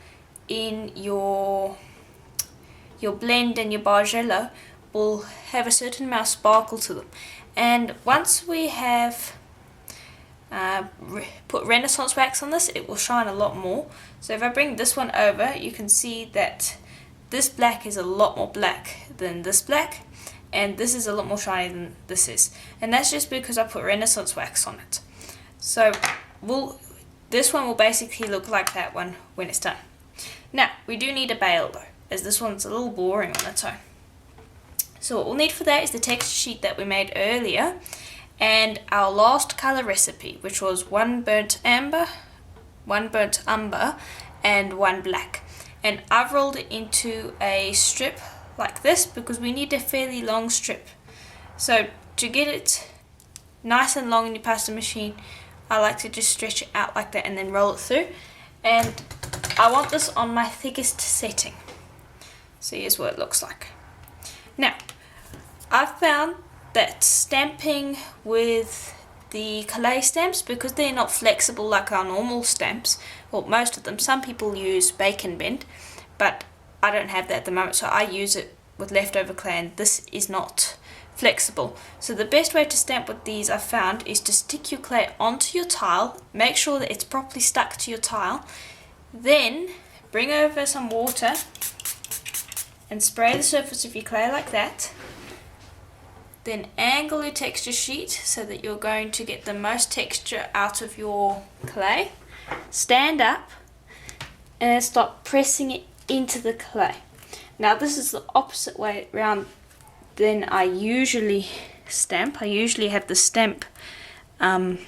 in your blend and your Bargello will have a certain amount of sparkle to them. And once we have put Renaissance wax on this, it will shine a lot more. So if I bring this one over, you can see that this black is a lot more black than this black, and this is a lot more shiny than this is, and that's just because I put Renaissance wax on it. So this one will basically look like that one when it's done. Now we do need a bail though, as this one's a little boring on its own. So what we'll need for that is the texture sheet that we made earlier and our last colour recipe, which was 1 burnt amber, 1 burnt umber and 1 black. And I've rolled it into a strip like this because we need a fairly long strip. So to get it nice and long in your pasta machine, I like to just stretch it out like that and then roll it through. And I want this on my thickest setting. So here's what it looks like. Now, I've found that stamping with the clay stamps, because they're not flexible like our normal stamps, well, most of them, some people use bake and bend, but I don't have that at the moment, so I use it with leftover clay, and this is not flexible. So the best way to stamp with these I've found is to stick your clay onto your tile, make sure that it's properly stuck to your tile, then bring over some water and spray the surface of your clay like that. Then angle your texture sheet so that you're going to get the most texture out of your clay. Stand up and then start pressing it into the clay. Now this is the opposite way around than I usually stamp. I usually have the stamp on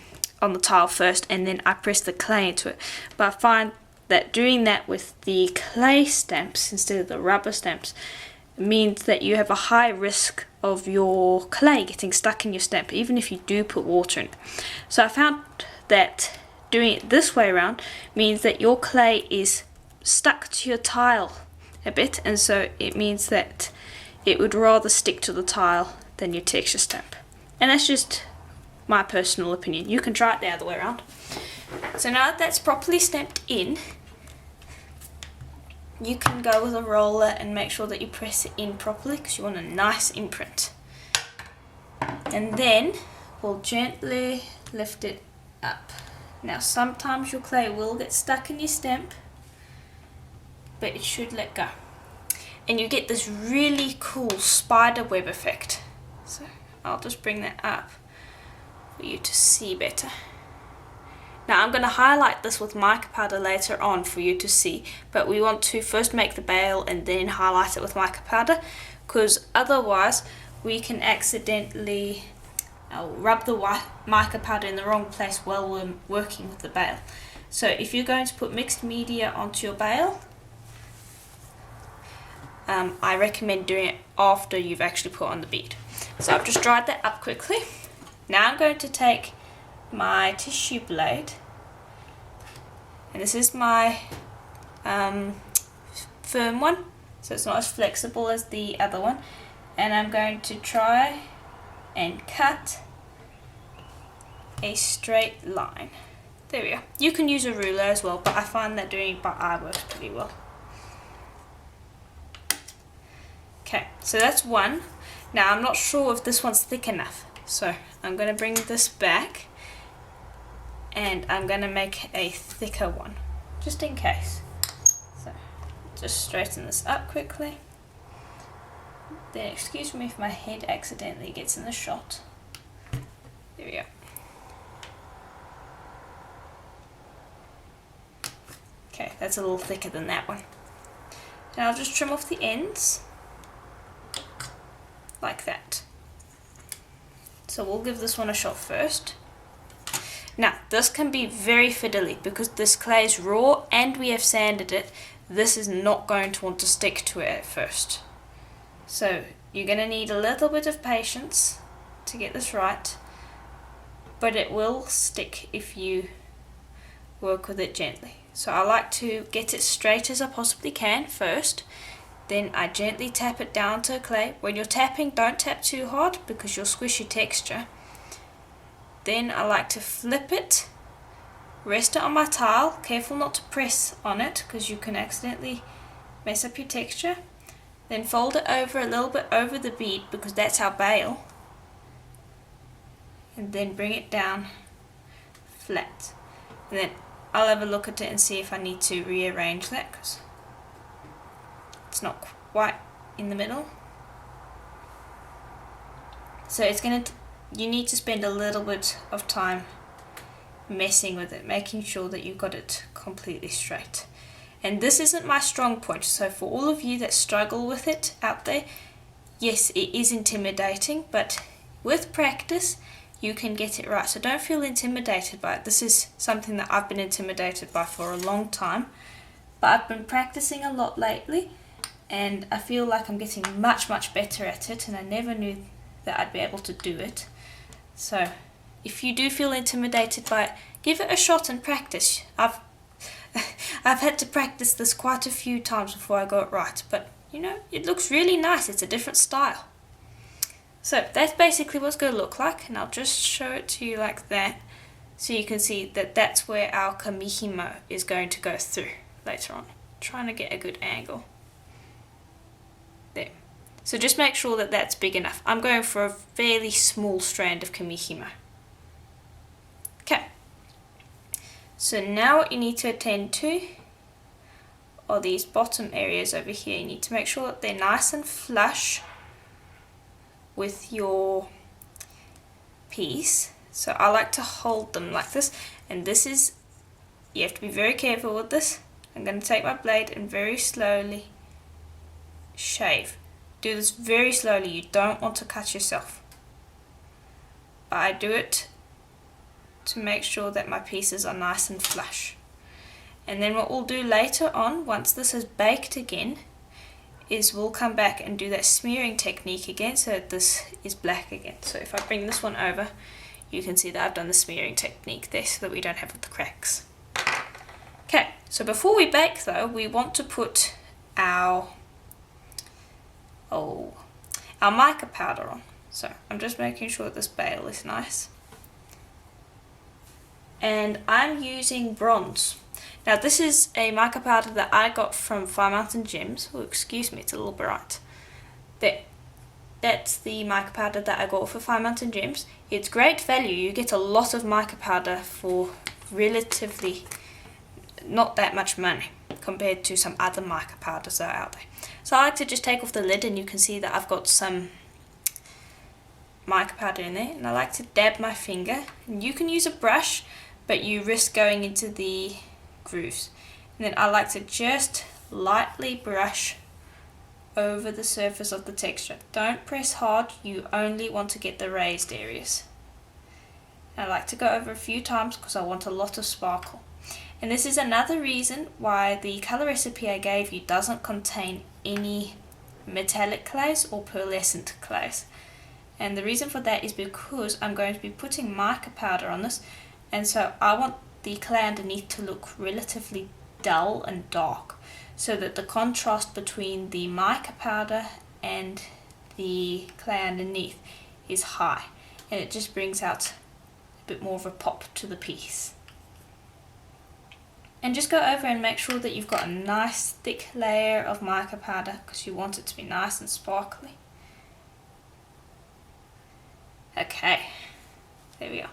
the tile first and then I press the clay into it. But I find that doing that with the clay stamps instead of the rubber stamps means that you have a high risk of your clay getting stuck in your stamp, even if you do put water in it. So I found that doing it this way around means that your clay is stuck to your tile a bit, and so it means that it would rather stick to the tile than your texture stamp. And that's just my personal opinion. You can try it the other way around. So now that that's properly stamped in, you can go with a roller and make sure that you press it in properly because you want a nice imprint. And then we'll gently lift it up. Now sometimes your clay will get stuck in your stamp, but it should let go. And you get this really cool spider web effect. So I'll just bring that up for you to see better. Now I'm going to highlight this with mica powder later on for you to see, but we want to first make the bail and then highlight it with mica powder, because otherwise we can accidentally rub the mica powder in the wrong place while we're working with the bail. So if you're going to put mixed media onto your bail, I recommend doing it after you've actually put on the bead. So I've just dried that up quickly. Now I'm going to take my tissue blade, and this is my firm one, so it's not as flexible as the other one, and I'm going to try and cut a straight line. There we go. You can use a ruler as well, but I find that doing it by eye works pretty well. Okay, so that's one. Now I'm not sure if this one's thick enough, so I'm going to bring this back and I'm going to make a thicker one, just in case. So just straighten this up quickly. Then excuse me if my head accidentally gets in the shot. There we go. Okay, that's a little thicker than that one. Now I'll just trim off the ends like that. So we'll give this one a shot first. Now this can be very fiddly because this clay is raw and we have sanded it. This is not going to want to stick to it at first. So you're going to need a little bit of patience to get this right, but it will stick if you work with it gently. So I like to get it straight as I possibly can first. Then I gently tap it down to clay. When you're tapping, don't tap too hard because you'll squish your texture. Then I like to flip it, rest it on my tile, careful not to press on it because you can accidentally mess up your texture. Then fold it over a little bit over the bead because that's our bail. And then bring it down flat. And then I'll have a look at it and see if I need to rearrange that because it's not quite in the middle. So it's going to, you need to spend a little bit of time messing with it, making sure that you've got it completely straight. And this isn't my strong point, so for all of you that struggle with it out there, yes, it is intimidating, but with practice you can get it right. So don't feel intimidated by it. This is something that I've been intimidated by for a long time, but I've been practicing a lot lately and I feel like I'm getting much better at it, and I never knew that I'd be able to do it. So if you do feel intimidated by it, give it a shot and practice. I've had to practice this quite a few times before I got it right, but you know, it looks really nice. It's a different style. So that's basically what it's going to look like, and I'll just show it to you like that so you can see that that's where our Kumihimo is going to go through later on. Trying to get a good angle. There. So just make sure that that's big enough. I'm going for a fairly small strand of Kumihimo. Okay. So now what you need to attend to are these bottom areas over here. You need to make sure that they're nice and flush with your piece. So I like to hold them like this, and this is, you have to be very careful with this. I'm going to take my blade and very slowly shave. Do this very slowly, you don't want to cut yourself. But I do it to make sure that my pieces are nice and flush. And then what we'll do later on, once this is baked again, is we'll come back and do that smearing technique again so that this is black again. So if I bring this one over, you can see that I've done the smearing technique there so that we don't have the cracks. Okay, so before we bake though, we want to put our mica powder on. So I'm just making sure that this bale is nice. And I'm using bronze. Now this is a mica powder that I got from Fire Mountain Gems. Oh, excuse me, it's a little bright. There. That's the mica powder that I got for Fire Mountain Gems. It's great value. You get a lot of mica powder for relatively not that much money compared to some other mica powders that are out there. So I like to just take off the lid, and you can see that I've got some mica powder in there, and I like to dab my finger. And you can use a brush, but you risk going into the grooves. And then I like to just lightly brush over the surface of the texture. Don't press hard, you only want to get the raised areas. And I like to go over a few times because I want a lot of sparkle. And this is another reason why the colour recipe I gave you doesn't contain any metallic clays or pearlescent clays. And the reason for that is because I'm going to be putting mica powder on this, and so I want the clay underneath to look relatively dull and dark, so that the contrast between the mica powder and the clay underneath is high, and it just brings out a bit more of a pop to the piece. And just go over and make sure that you've got a nice thick layer of mica powder, because you want it to be nice and sparkly. Okay, there we are.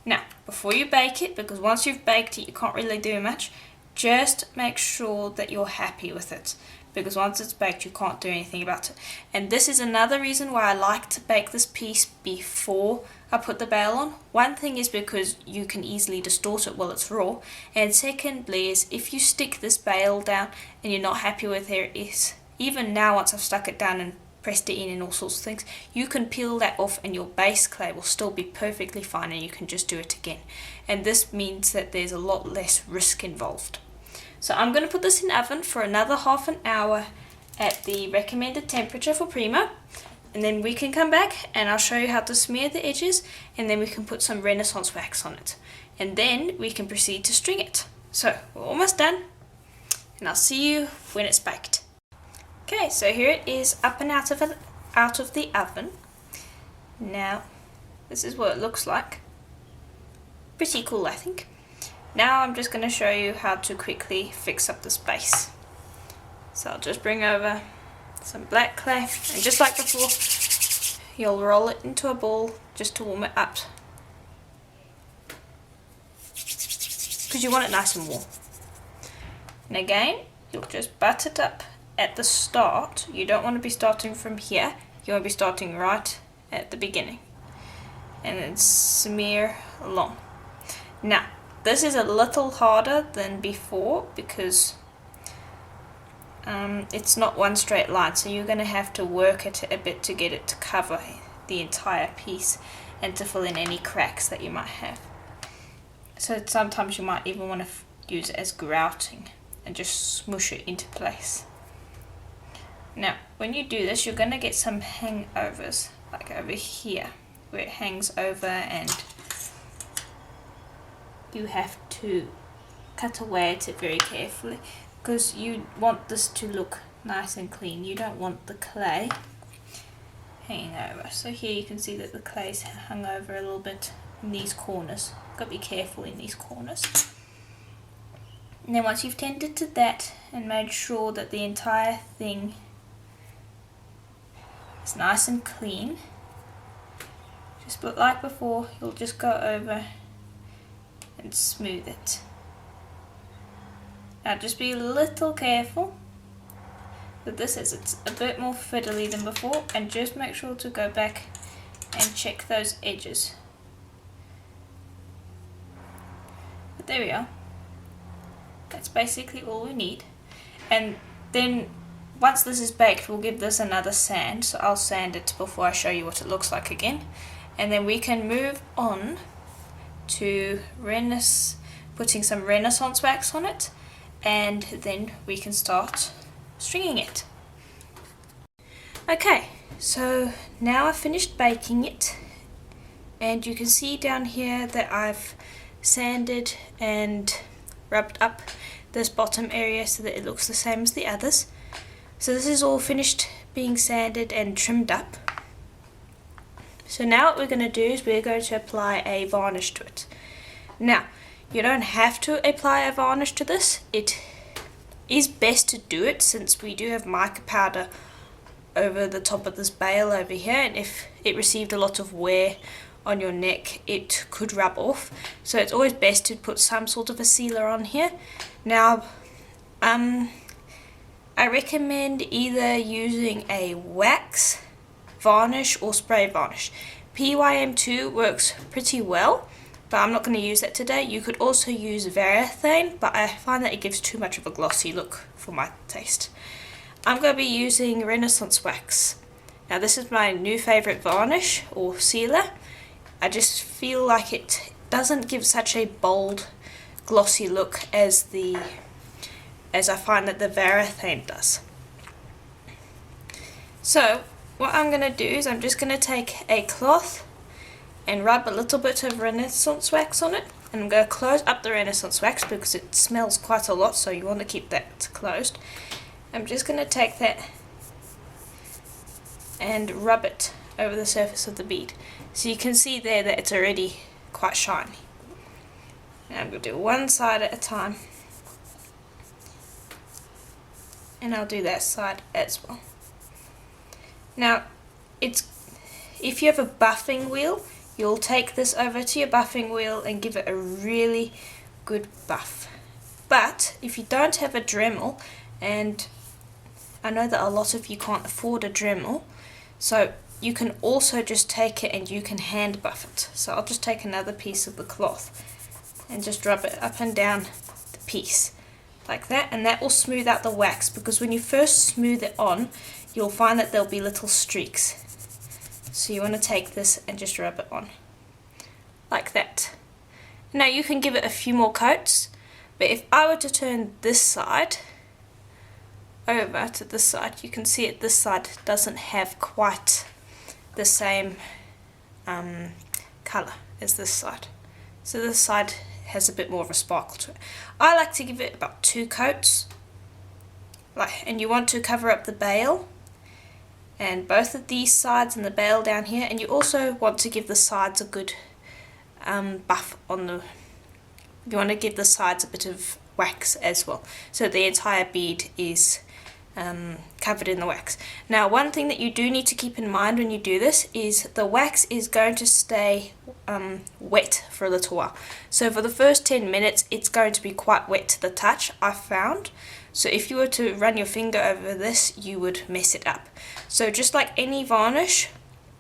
Now, before you bake it, because once you've baked it you can't really do much, just make sure that you're happy with it, because once it's baked you can't do anything about it. And this is another reason why I like to bake this piece before I put the bale on. One thing is because you can easily distort it while it's raw, and secondly is if you stick this bale down and you're not happy with where it is, even now once I've stuck it down and pressed it in and all sorts of things, you can peel that off and your base clay will still be perfectly fine, and you can just do it again. And this means that there's a lot less risk involved. So I'm going to put this in the oven for another half an hour at the recommended temperature for Primo, and then we can come back and I'll show you how to smear the edges, and then we can put some Renaissance wax on it, and then we can proceed to string it. So we're almost done, and I'll see you when it's baked. Okay, so here it is up and out of the oven. Now, this is what it looks like. Pretty cool, I think. Now I'm just going to show you how to quickly fix up this base. So I'll just bring over some black clay, and just like before, you'll roll it into a ball just to warm it up, because you want it nice and warm. And again, you'll just butt it up at the start. You don't want to be starting from here, you want to be starting right at the beginning, and then smear along. Now this is a little harder than before because it's not one straight line, so you're going to have to work it a bit to get it to cover the entire piece and to fill in any cracks that you might have. So sometimes you might even want to use it as grouting and just smoosh it into place. Now when you do this, you're going to get some hangovers, like over here where it hangs over, and you have to cut away at it very carefully because you want this to look nice and clean. You don't want the clay hanging over. So here you can see that the clay's hung over a little bit in these corners. Got to be careful in these corners. And then once you've tended to that and made sure that the entire thing is nice and clean, just like before, you'll just go over and smooth it. Now just be a little careful with this, as it's a bit more fiddly than before, and just make sure to go back and check those edges. But there we are. That's basically all we need. And then once this is baked, we'll give this another sand. So I'll sand it before I show you what it looks like again. And then we can move on to putting some Renaissance wax on it, and then we can start stringing it. Okay, so now I've finished baking it, and you can see down here that I've sanded and rubbed up this bottom area so that it looks the same as the others. So this is all finished being sanded and trimmed up. So now what we're going to do is we're going to apply a varnish to it. Now, you don't have to apply a varnish to this. It is best to do it since we do have mica powder over the top of this bale over here, and if it received a lot of wear on your neck, it could rub off. So it's always best to put some sort of a sealer on here. Now, I recommend either using a wax varnish or spray varnish. PYM2 works pretty well, but I'm not going to use that today. You could also use Varathane, but I find that it gives too much of a glossy look for my taste. I'm going to be using Renaissance wax. Now this is my new favourite varnish or sealer. I just feel like it doesn't give such a bold, glossy look as I find that the Varathane does. So what I'm going to do is I'm just going to take a cloth and rub a little bit of Renaissance wax on it, and I'm going to close up the Renaissance wax because it smells quite a lot, so you want to keep that closed. I'm just going to take that and rub it over the surface of the bead. So you can see there that it's already quite shiny. Now I'm going to do one side at a time, and I'll do that side as well. Now, if you have a buffing wheel, you'll take this over to your buffing wheel and give it a really good buff. But if you don't have a Dremel, and I know that a lot of you can't afford a Dremel, so you can also just take it and you can hand buff it. So I'll just take another piece of the cloth and just rub it up and down the piece like that, and that will smooth out the wax, because when you first smooth it on, you'll find that there'll be little streaks. So you want to take this and just rub it on like that. Now you can give it a few more coats, but if I were to turn this side over to this side, you can see it, this side doesn't have quite the same colour as this side. So this side has a bit more of a sparkle to it. I like to give it about 2 coats, and you want to cover up the bale and both of these sides and the bale down here, and you also want to give the sides a good buff on the, you want to give the sides a bit of wax as well, so the entire bead is covered in the wax. Now one thing that you do need to keep in mind when you do this is the wax is going to stay wet for a little while. So for the first 10 minutes it's going to be quite wet to the touch, I've found. So if you were to run your finger over this, you would mess it up. So just like any varnish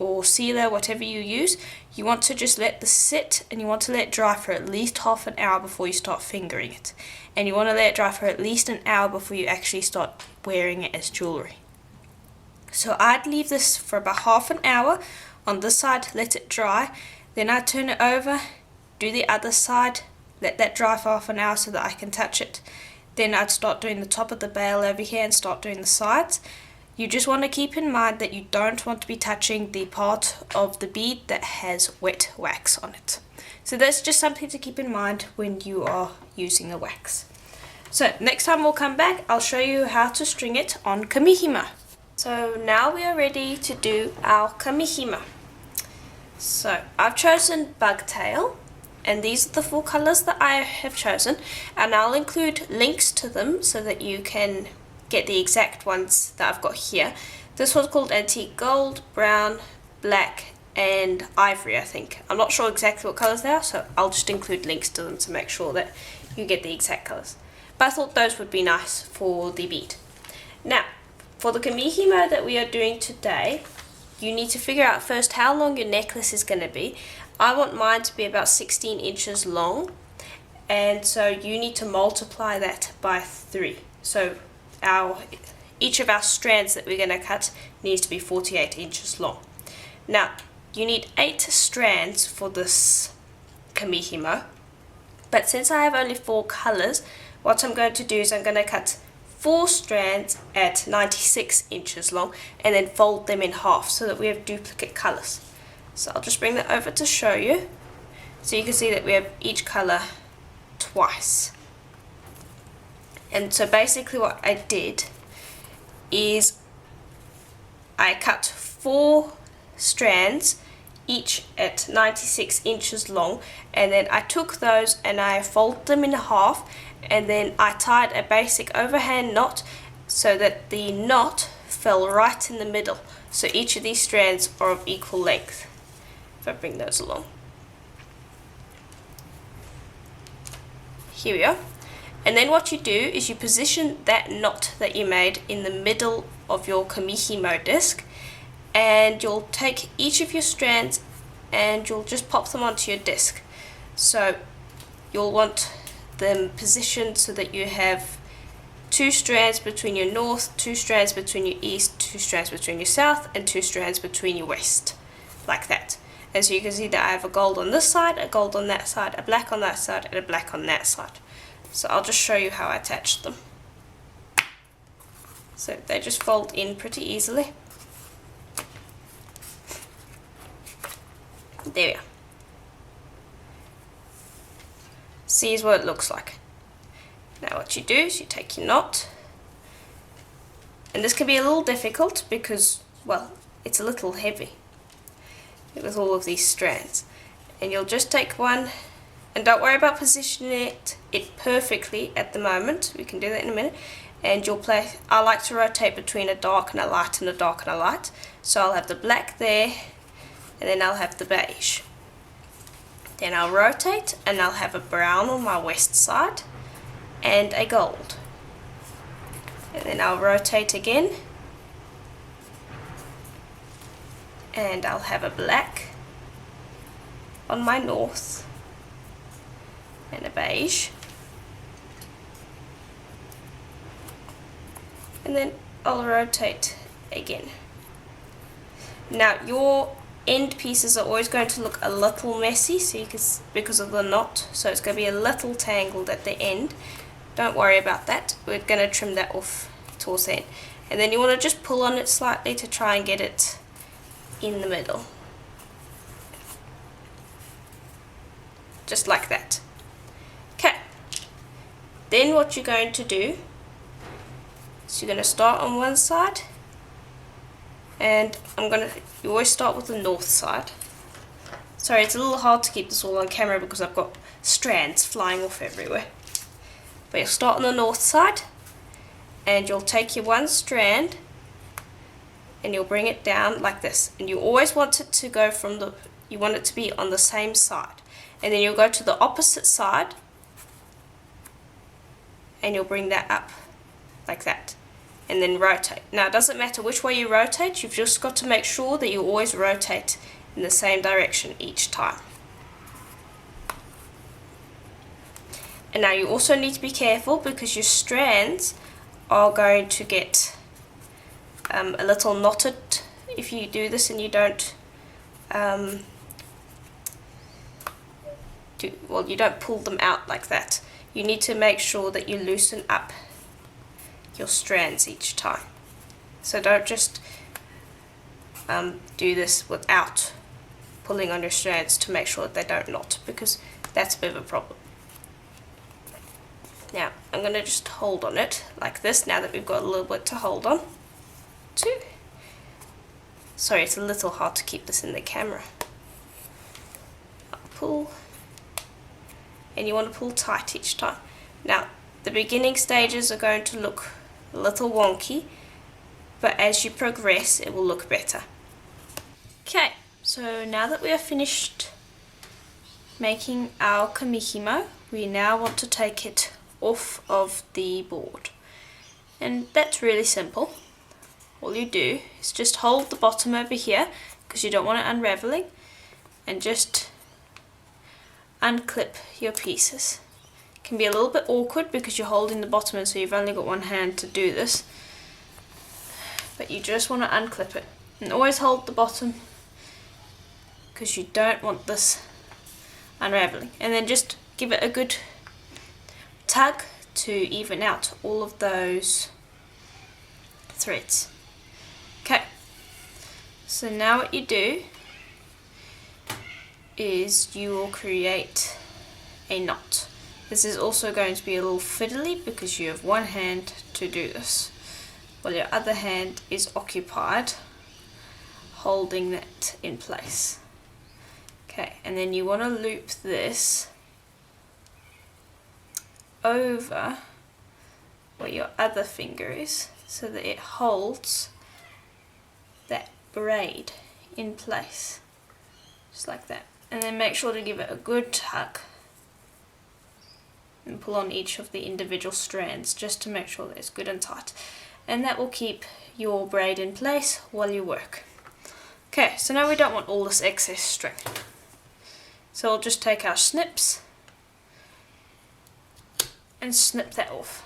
or sealer, whatever you use, you want to just let this sit, and you want to let it dry for at least half an hour before you start fingering it. And you want to let it dry for at least an hour before you actually start wearing it as jewellery. So I'd leave this for about half an hour on this side, let it dry, then I'd turn it over, do the other side, let that dry for half an hour so that I can touch it. Then I'd start doing the top of the bail over here and start doing the sides. You just want to keep in mind that you don't want to be touching the part of the bead that has wet wax on it. So that's just something to keep in mind when you are using a wax. So next time we'll come back, I'll show you how to string it on Kumihimo. So now we are ready to do our Kumihimo. So I've chosen Bugtail, and these are the 4 colours that I have chosen, and I'll include links to them so that you can get the exact ones that I've got here. This one's called Antique Gold, Brown, Black and Ivory, I think. I'm not sure exactly what colours they are, so I'll just include links to them to make sure that you get the exact colours. But I thought those would be nice for the bead. Now, for the Kumihimo that we are doing today, you need to figure out first how long your necklace is going to be. I want mine to be about 16 inches long, and so you need to multiply that by 3. So each of our strands that we're going to cut needs to be 48 inches long. Now, you need 8 strands for this Kumihimo, but since I have only 4 colours, what I'm going to do is I'm going to cut 4 strands at 96 inches long and then fold them in half so that we have duplicate colours. So I'll just bring that over to show you, so you can see that we have each colour twice. And so basically what I did is I cut 4 strands, each at 96 inches long, and then I took those and I folded them in half, and then I tied a basic overhand knot so that the knot fell right in the middle. So each of these strands are of equal length. If I bring those along. Here we are. And then what you do is you position that knot that you made in the middle of your Kumihimo disc, and you'll take each of your strands and you'll just pop them onto your disc. So you'll want them positioned so that you have 2 strands between your north, 2 strands between your east, 2 strands between your south, and 2 strands between your west, like that. And so you can see that I have a gold on this side, a gold on that side, a black on that side, and a black on that side. So I'll just show you how I attach them. So they just fold in pretty easily. There we are. See what it looks like. Now what you do is you take your knot, and this can be a little difficult because, well, it's a little heavy with all of these strands. And you'll just take one, and don't worry about positioning it perfectly at the moment, we can do that in a minute, and you'll play, I like to rotate between a dark and a light and a dark and a light, so I'll have the black there, and then I'll have the beige. Then I'll rotate, and I'll have a brown on my west side, and a gold. And then I'll rotate again, and I'll have a black on my north, and a beige, and then I'll rotate again. Now your end pieces are always going to look a little messy, so you can, because of the knot, so it's going to be a little tangled at the end. Don't worry about that, we're going to trim that off towards the end. And then you want to just pull on it slightly to try and get it in the middle. Just like that. Okay. Then what you're going to do is you're going to start on one side, and you always start with the north side. Sorry, it's a little hard to keep this all on camera because I've got strands flying off everywhere. But you'll start on the north side, and you'll take your one strand and you'll bring it down like this, and you always want it to go you want it to be on the same side, and then you'll go to the opposite side and you'll bring that up like that, and then rotate. Now it doesn't matter which way you rotate, you've just got to make sure that you always rotate in the same direction each time. And now you also need to be careful because your strands are going to get a little knotted if you do this and you don't you don't pull them out like that. You need to make sure that you loosen up your strands each time. So don't just do this without pulling on your strands to make sure that they don't knot, because that's a bit of a problem. Now I'm going to just hold on it like this now that we've got a little bit to hold on to. Sorry, it's a little hard to keep this in the camera. I'll pull, and you want to pull tight each time. Now the beginning stages are going to look a little wonky, but as you progress it will look better. Okay, so now that we are finished making our Kumihimo, we now want to take it off of the board, and that's really simple. All you do is just hold the bottom over here because you don't want it unraveling, and just unclip your pieces. It can be a little bit awkward because you're holding the bottom and so you've only got one hand to do this, but you just want to unclip it, and always hold the bottom because you don't want this unraveling, and then just give it a good tug to even out all of those threads. Okay, so now what you do is you will create a knot. This is also going to be a little fiddly because you have one hand to do this, while your other hand is occupied holding that in place. Okay, and then you want to loop this over where your other finger is so that it holds that braid in place, just like that. And then make sure to give it a good tug and pull on each of the individual strands just to make sure that it's good and tight, and that will keep your braid in place while you work. Okay, so now we don't want all this excess string, so we'll just take our snips and snip that off.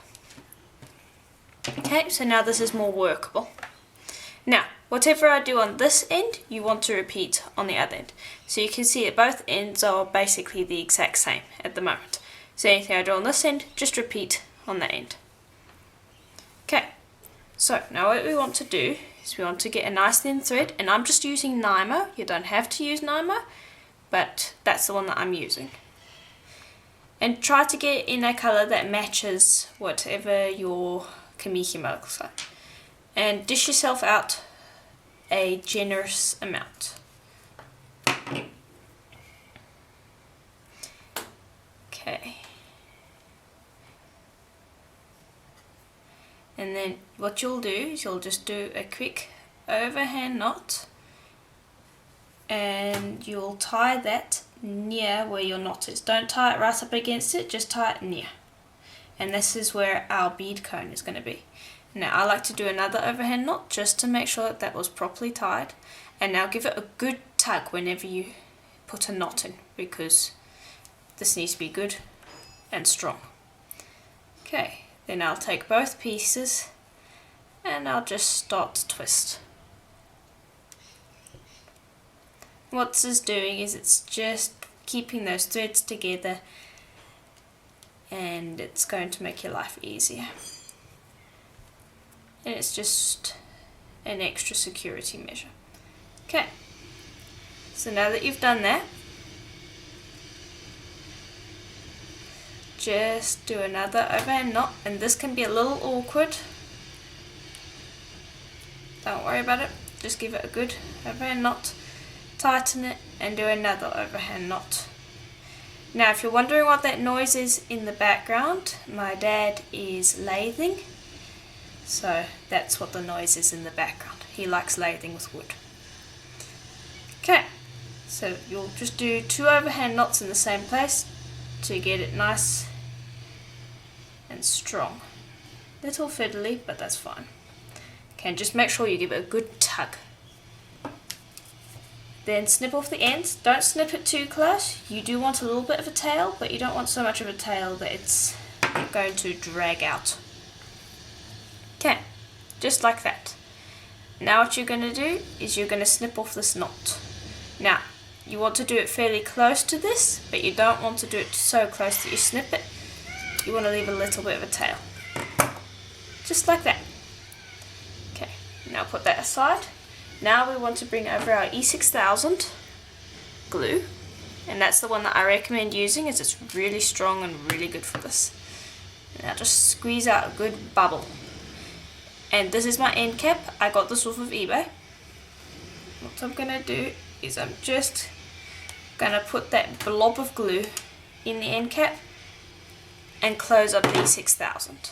Okay, so now this is more workable. Now, whatever I do on this end, you want to repeat on the other end. So you can see that both ends are basically the exact same at the moment. So anything I do on this end, just repeat on that end. Okay, so now what we want to do is we want to get a nice thin thread, and I'm just using Nymo. You don't have to use Nymo, but that's the one that I'm using. And try to get in a colour that matches whatever your Kumihimo looks like. And dish yourself out a generous amount. Okay. And then what you'll do is you'll just do a quick overhand knot, and you'll tie that near where your knot is. Don't tie it right up against it, just tie it near. And this is where our bead cone is going to be. Now I like to do another overhand knot just to make sure that that was properly tied, and now give it a good tug whenever you put a knot in, because this needs to be good and strong. Okay, then I'll take both pieces and I'll just start to twist. What this is doing is it's just keeping those threads together, and it's going to make your life easier. And it's just an extra security measure. Okay, so now that you've done that, just do another overhand knot, and this can be a little awkward. Don't worry about it, just give it a good overhand knot, tighten it, and do another overhand knot. Now if you're wondering what that noise is in the background, my dad is lathing, so that's what the noise is in the background. He likes lathing with wood. Okay, so you'll just do 2 overhand knots in the same place to get it nice and strong. Little fiddly, but that's fine. Okay, and just make sure you give it a good tug. Then snip off the ends. Don't snip it too close. You do want a little bit of a tail, but you don't want so much of a tail that it's going to drag out. Okay, just like that. Now what you're going to do is you're going to snip off this knot. Now, you want to do it fairly close to this, but you don't want to do it so close that you snip it. You want to leave a little bit of a tail. Just like that. Okay, now put that aside. Now we want to bring over our E6000 glue, and that's the one that I recommend using, as it's really strong and really good for this. Now just squeeze out a good bubble. And this is my end cap. I got this off of eBay. What I'm going to do is I'm just going to put that blob of glue in the end cap and close up the E6000.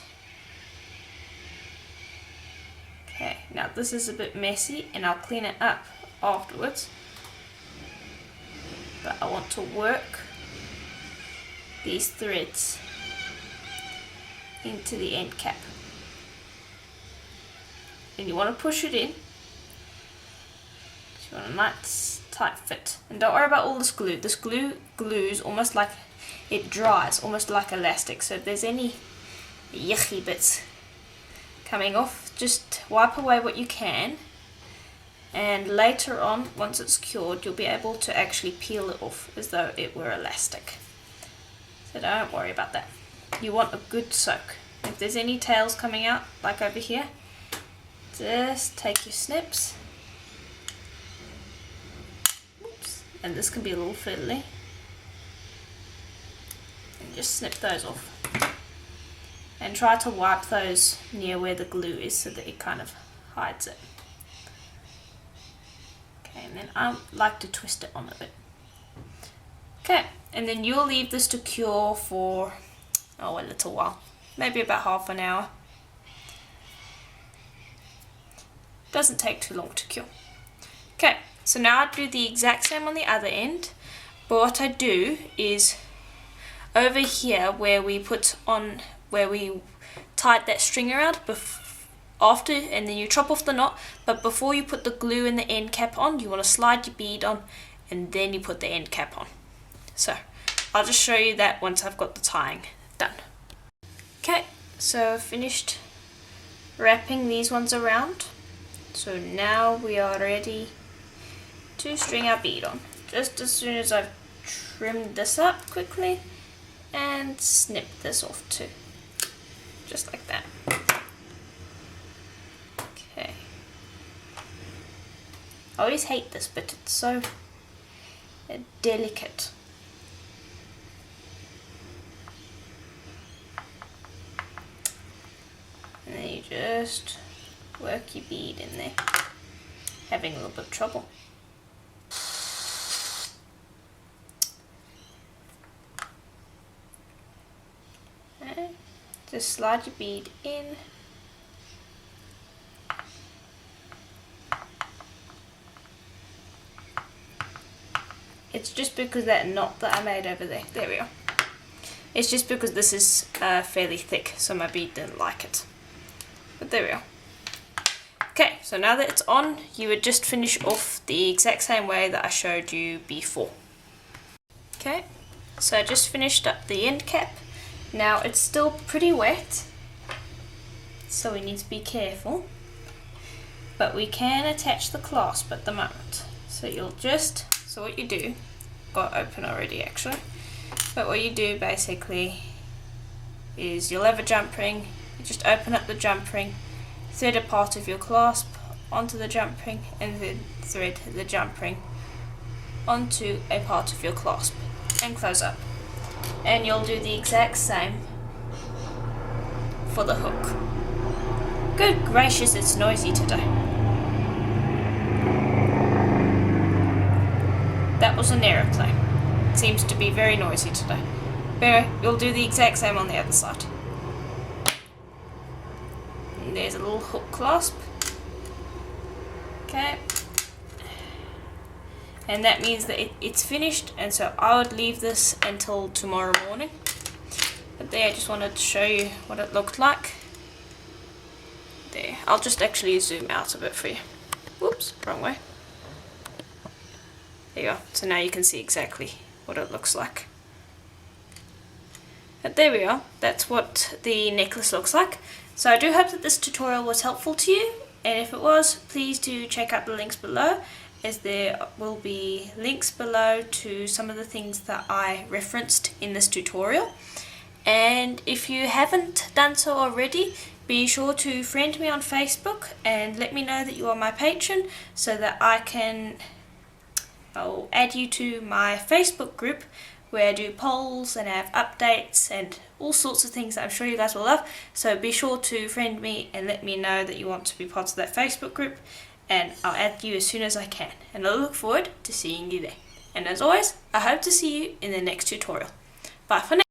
Okay, now this is a bit messy and I'll clean it up afterwards. But I want to work these threads into the end cap. And you want to push it in. So you want a nice tight fit. And don't worry about all this glue. This glue glues almost like it dries, almost like elastic. So if there's any yucky bits coming off, just wipe away what you can. And later on, once it's cured, you'll be able to actually peel it off as though it were elastic. So don't worry about that. You want a good soak. If there's any tails coming out, like over here, just take your snips. Oops. And this can be a little fiddly. And just snip those off. And try to wipe those near where the glue is so that it kind of hides it. Okay, and then I like to twist it on a bit. Okay, and then you'll leave this to cure for, a little while. Maybe about half an hour. Doesn't take too long to cure. Okay, so now I do the exact same on the other end, but what I do is over here where we tied that string around after, and then you chop off the knot, but before you put the glue and the end cap on, you want to slide your bead on and then you put the end cap on. So I'll just show you that once I've got the tying done. Okay, so I've finished wrapping these ones around. So now we are ready to string our bead on. Just as soon as I've trimmed this up quickly and snip this off too. Just like that. Okay. I always hate this bit, it's so delicate. And then you just work your bead in there. Having a little bit of trouble. Okay. Just slide your bead in. It's just because that knot that I made over there. There we are. It's just because this is fairly thick, so my bead didn't like it. But there we are. Okay, so now that it's on, you would just finish off the exact same way that I showed you before. Okay, so I just finished up the end cap. Now it's still pretty wet, so we need to be careful. But we can attach the clasp at the moment. So so what you do, got open already actually, but what you do basically is you'll have a jump ring, you just open up the jump ring, thread a part of your clasp onto the jump ring, and then thread the jump ring onto a part of your clasp and close up. And you'll do the exact same for the hook. Good gracious, it's noisy today. That was an aeroplane. It seems to be very noisy today. But you'll do the exact same on the other side. And there's a little hook clasp. Okay. And that means that it's finished, and so I would leave this until tomorrow morning. But there, I just wanted to show you what it looked like. there. I'll just actually zoom out a bit for you. Whoops, wrong way. There you go. So now you can see exactly what it looks like. But there we are. That's what the necklace looks like. So I do hope that this tutorial was helpful to you, and if it was, please do check out the links below, as there will be links below to some of the things that I referenced in this tutorial. And if you haven't done so already, be sure to friend me on Facebook and let me know that you are my patron, so that I'll add you to my Facebook group where I do polls and I have updates and all sorts of things that I'm sure you guys will love. So be sure to friend me and let me know that you want to be part of that Facebook group, and I'll add you as soon as I can, and I look forward to seeing you there. And as always, I hope to see you in the next tutorial. Bye for now.